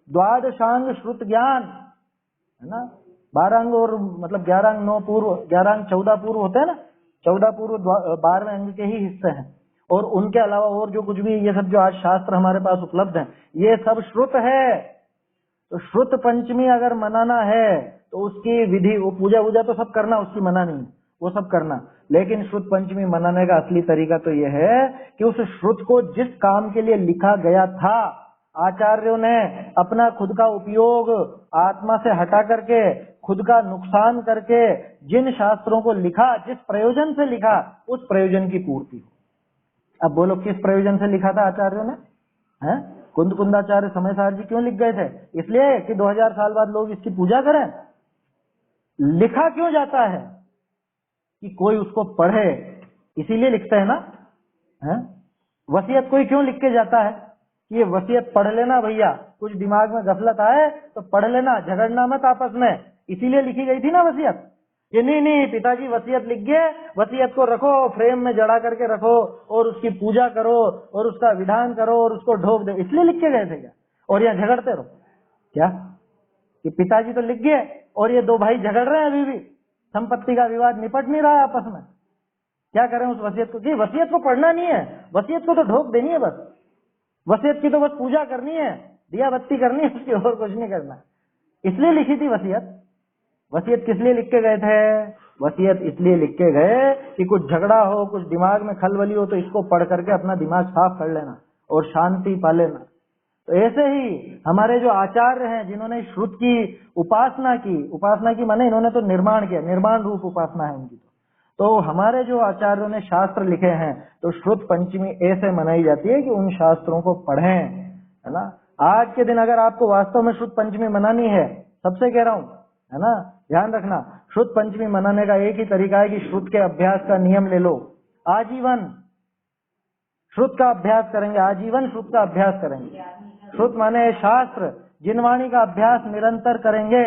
द्वादशांग श्रुत ज्ञान, है ना। 12 अंग और मतलब 11 अंग 9 पूर्व, 11 अंग 14 पूर्व होते हैं ना, 14 पूर्व 12वें अंग के ही हिस्से हैं, और उनके अलावा और जो कुछ भी ये सब जो आज शास्त्र हमारे पास उपलब्ध हैं, ये सब श्रुत है। तो श्रुत पंचमी अगर मनाना है तो उसकी विधि, वो पूजा वूजा तो सब करना, उसकी मना नहीं, वो सब करना, लेकिन श्रुत पंचमी मनाने का असली तरीका तो यह है कि उस श्रुत को जिस काम के लिए लिखा गया था, आचार्यों ने अपना खुद का उपयोग आत्मा से हटा करके, खुद का नुकसान करके जिन शास्त्रों को लिखा, जिस प्रयोजन से लिखा, उस प्रयोजन की पूर्ति हो। अब बोलो किस प्रयोजन से लिखा था आचार्यों ने? हैं? कुंद कुंदाचार्य समय सार जी क्यों लिख गए थे? इसलिए कि 2000 साल बाद लोग इसकी पूजा करें। लिखा क्यों जाता है? कि कोई उसको पढ़े, इसीलिए लिखते हैं ना। हैं? वसीयत कोई क्यों लिख के जाता है? ये वसीयत पढ़ लेना भैया, कुछ दिमाग में गफलत आए तो पढ़ लेना, झगड़ना मत आपस में, इसीलिए लिखी गई थी ना वसीयत। ये नहीं पिताजी वसीयत लिख गए, वसीयत को रखो, फ्रेम में जड़ा करके रखो और उसकी पूजा करो और उसका विधान करो और उसको ढोक दो, इसलिए लिख के गए थे क्या? और यहाँ झगड़ते रहो क्या? कि पिताजी तो लिख गए और ये 2 भाई झगड़ रहे हैं, अभी भी संपत्ति का विवाद निपट नहीं रहा है आपस में, क्या करें उस वसीयत को? कि वसीयत को पढ़ना नहीं है, वसीयत को तो ढोक देनी है बस, वसीयत की तो बस पूजा करनी है, दिया बत्ती करनी है, उसकी और कुछ नहीं करना। इसलिए लिखी थी वसीयत। वसीयत किस लिए लिख के गए थे? वसीयत इसलिए लिख के गए कि कुछ झगड़ा हो, कुछ दिमाग में खलबली हो तो इसको पढ़ करके अपना दिमाग साफ कर लेना और शांति पा लेना। तो ऐसे ही हमारे जो आचार्य हैं, जिन्होंने श्रुत की उपासना की माने इन्होंने तो निर्माण किया, निर्माण रूप उपासना है उनकी। तो हमारे जो आचार्यों ने शास्त्र लिखे हैं, तो श्रुत पंचमी ऐसे मनाई जाती है कि उन शास्त्रों को पढ़ें, है ना। आज के दिन अगर आपको वास्तव में श्रुत पंचमी मनानी है, सबसे कह रहा हूं, है ना, ध्यान रखना, श्रुत पंचमी मनाने का एक ही तरीका है कि श्रुत के अभ्यास का नियम ले लो, आजीवन श्रुत का अभ्यास करेंगे, आजीवन श्रुत का अभ्यास करेंगे। श्रुत माने शास्त्र, जिनवाणी का अभ्यास निरंतर करेंगे,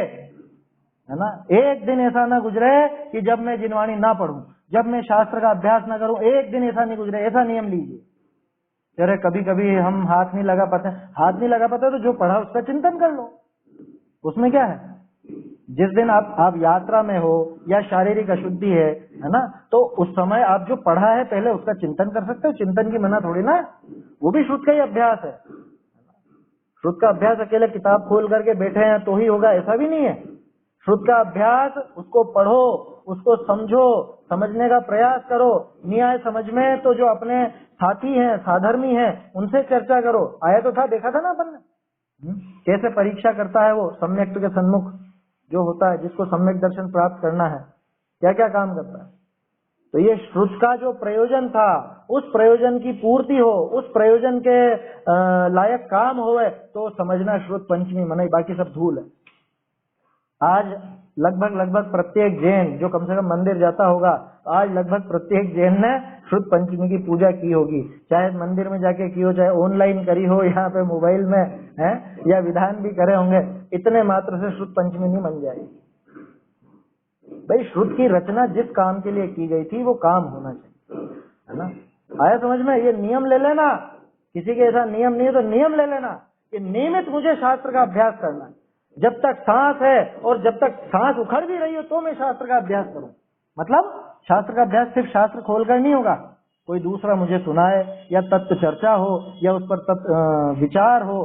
है ना। एक दिन ऐसा ना गुजरे कि जब मैं जिनवाणी ना पढ़ूं, जब मैं शास्त्र का अभ्यास ना करूं, एक दिन ऐसा नहीं गुजरे, ऐसा नियम लीजिए। अरे कभी कभी हम हाथ नहीं लगा पाते तो जो पढ़ा उसका चिंतन कर लो, उसमें क्या है? जिस दिन आप यात्रा में हो या शारीरिक अशुद्धि है ना, तो उस समय आप जो पढ़ा है पहले उसका चिंतन कर सकते हो। चिंतन की मना थोड़ी ना, वो भी श्रुत का ही अभ्यास है। श्रुत का अभ्यास अकेले किताब खोल करके बैठे हैं तो ही होगा, ऐसा भी नहीं है। श्रुत का अभ्यास, उसको पढ़ो, उसको समझो, समझने का प्रयास करो। न्याय समझ में तो जो अपने साथी हैं, साधर्मी हैं, उनसे चर्चा करो। आया तो था, देखा था ना अपन ने कैसे परीक्षा करता है वो सम्यक के सन्मुख जो होता है, जिसको सम्यक दर्शन प्राप्त करना है, क्या क्या काम करता है। तो ये श्रुत का जो प्रयोजन था, उस प्रयोजन की पूर्ति हो, उस प्रयोजन के लायक काम होवे तो समझना श्रुत पंचमी मनाई, बाकी सब धूल है। आज लगभग प्रत्येक जैन जो कम से कम मंदिर जाता होगा, आज लगभग प्रत्येक जैन ने श्रुत पंचमी की पूजा की होगी, चाहे मंदिर में जाके की हो, चाहे ऑनलाइन करी हो, यहाँ पे मोबाइल में है, या विधान भी करे होंगे। इतने मात्र से श्रुत पंचमी नहीं बन जाएगी भाई। श्रुत की रचना जिस काम के लिए की गई थी वो काम होना चाहिए, है ना। आया समझ में? ये नियम ले लेना, किसी के ऐसा नियम नहीं है तो नियम ले लेना कि नियमित मुझे शास्त्र का अभ्यास करना है। जब तक सांस है और जब तक सांस उखड़ भी रही हो तो मैं शास्त्र का अभ्यास करूं। मतलब शास्त्र का अभ्यास सिर्फ शास्त्र खोलकर नहीं होगा, कोई दूसरा मुझे सुनाए या तत्व चर्चा हो या उस पर विचार हो।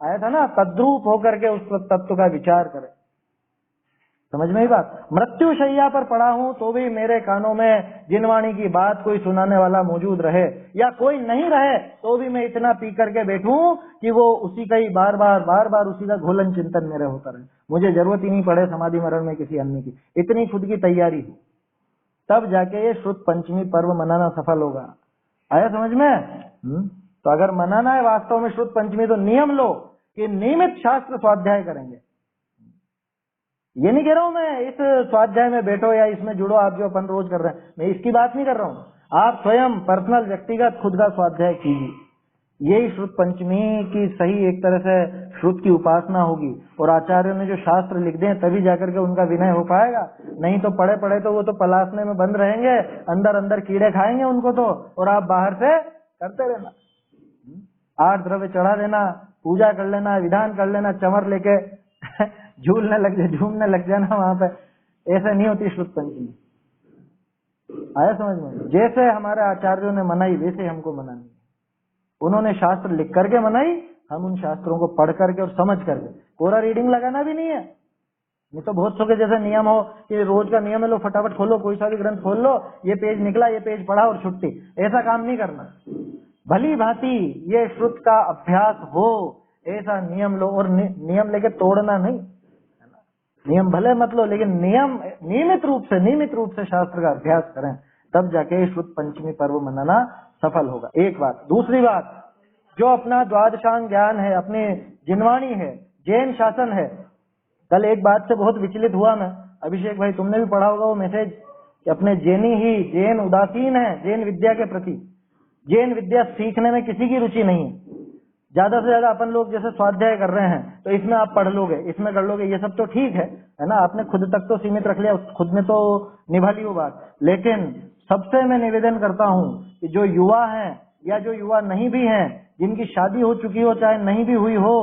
आया था ना, तद्रूप होकर के उस पर तत्व का विचार करे। समझ में ही बात? मृत्यु शैया पर पड़ा हूं तो भी मेरे कानों में जिनवाणी की बात कोई सुनाने वाला मौजूद रहे, या कोई नहीं रहे तो भी मैं इतना पी करके बैठूं कि वो उसी का ही बार बार उसी का घोलन चिंतन मेरे होता रहे, मुझे जरूरत ही नहीं पड़े समाधि मरण में किसी अन्य की। इतनी खुद की तैयारी हो, तब जाके ये श्रुत पंचमी पर्व मनाना सफल होगा। आया समझ में? तो अगर मनाना है वास्तव में श्रुत पंचमी तो नियम लो कि नियमित शास्त्र स्वाध्याय करेंगे। ये नहीं कह रहा हूं मैं इस स्वाध्याय में बैठो या इसमें जुड़ो, आप जो अपन रोज कर रहे हैं, मैं इसकी बात नहीं कर रहा हूं। आप स्वयं पर्सनल व्यक्तिगत खुद का स्वाध्याय कीजिए। यही श्रुत पंचमी की सही एक तरह से श्रुत की उपासना होगी। और आचार्यों ने जो शास्त्र लिख दिए तभी जाकर के उनका विनय हो पाएगा, नहीं तो पढ़े पढ़े तो वो तो पलासने में बंद रहेंगे, अंदर अंदर कीड़े खाएंगे उनको तो, और आप बाहर से करते रहना, 8 द्रव्य चढ़ा देना, पूजा कर लेना, विधान कर लेना, चमर लेके झूमने लग जाना वहां पे। ऐसा नहीं होती श्रुत पंचमी। आया समझ में? जैसे हमारे आचार्यों ने मनाई वैसे हमको मनानी। उन्होंने शास्त्र लिख करके मनाई, हम उन शास्त्रों को पढ़ करके और समझ करके, कोरा रीडिंग लगाना भी नहीं है। नहीं तो बहुत सौ के जैसे नियम हो कि रोज का नियम है, लो फटाफट खोलो कोई सा भी ग्रंथ खोल लो, ये पेज निकला, ये पेज पढ़ा और छुट्टी। ऐसा काम नहीं करना। भली भांति ये श्रुत का अभ्यास हो, ऐसा नियम लो। और नियम लेके तोड़ना नहीं, नियम भले मत लो, लेकिन नियमित रूप से शास्त्र का अभ्यास करें, तब जाके श्रुत पंचमी पर्व मनाना सफल होगा। एक बात। दूसरी बात, जो अपना द्वादशांग ज्ञान है, अपनी जिनवाणी है, जैन शासन है। कल एक बात से बहुत विचलित हुआ मैं, अभिषेक भाई तुमने भी पढ़ा होगा वो मैसेज कि अपने जैन उदासीन है जैन विद्या के प्रति। जैन विद्या सीखने में किसी की रुचि नहीं है। ज्यादा से ज्यादा अपन लोग जैसे स्वाध्याय कर रहे हैं तो इसमें आप पढ़ लोगे, इसमें कर लोगे, ये सब तो ठीक है ना, आपने खुद तक तो सीमित रख लिया, खुद में तो निभा ली वो बात। लेकिन सबसे मैं निवेदन करता हूं कि जो युवा हैं या जो युवा नहीं भी हैं, जिनकी शादी हो चुकी हो चाहे नहीं भी हुई हो,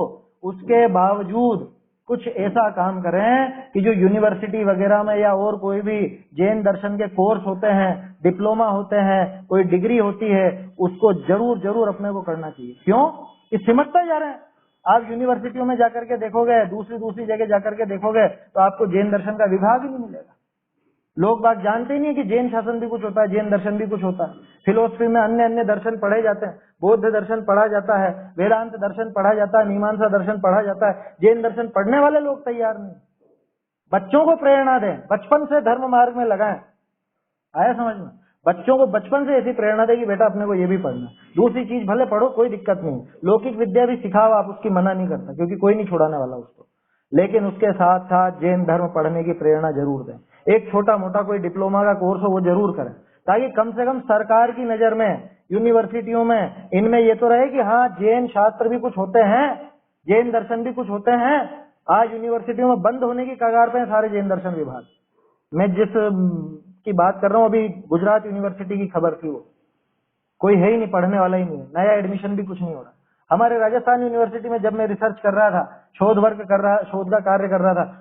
उसके बावजूद कुछ ऐसा काम करें कि जो यूनिवर्सिटी वगैरह में या और कोई भी जैन दर्शन के कोर्स होते हैं, डिप्लोमा होते हैं, कोई डिग्री होती है, उसको जरूर अपने को करना चाहिए। क्यों? ये सिमटता जा रहे हैं। आप यूनिवर्सिटियों में जाकर के देखोगे, दूसरी जगह जाकर के देखोगे तो आपको जैन दर्शन का विभाग ही नहीं मिलेगा। लोग बात जानते ही नहीं कि जैन शासन भी कुछ होता है, जैन दर्शन भी कुछ होता है। फिलोसफी में अन्य दर्शन पढ़े जाते हैं, बौद्ध दर्शन पढ़ा जाता है, वेदांत दर्शन पढ़ा जाता है, मीमांसा दर्शन पढ़ा जाता है। जैन दर्शन पढ़ने वाले लोग तैयार नहीं। बच्चों को प्रेरणा दें, बचपन से धर्म मार्ग में लगाएं। आया समझ में? बच्चों को बचपन से ऐसी प्रेरणा दे कि बेटा अपने को ये भी पढ़ना। दूसरी चीज भले पढ़ो, कोई दिक्कत नहीं, लौकिक विद्या भी सिखाओ, आप उसकी मना नहीं करता, क्योंकि कोई नहीं छुड़ाने वाला उसको। लेकिन उसके साथ साथ जैन धर्म पढ़ने की प्रेरणा जरूर दें। एक छोटा मोटा कोई डिप्लोमा का कोर्स हो वो जरूर करें, ताकि कम से कम सरकार की नजर में, यूनिवर्सिटियों में, इनमें ये तो रहे कि हाँ जैन शास्त्र भी कुछ होते हैं, जैन दर्शन भी कुछ होते हैं। आज यूनिवर्सिटियों में बंद होने की कगार पे सारे जैन दर्शन विभाग। मैं जिस की बात कर रहा हूँ, अभी गुजरात यूनिवर्सिटी की खबर थी, वो कोई है ही नहीं, पढ़ने वाला ही नहीं है, नया एडमिशन भी कुछ नहीं हो रहा। हमारे राजस्थान यूनिवर्सिटी में जब मैं रिसर्च कर रहा था, शोध का कार्य कर रहा था,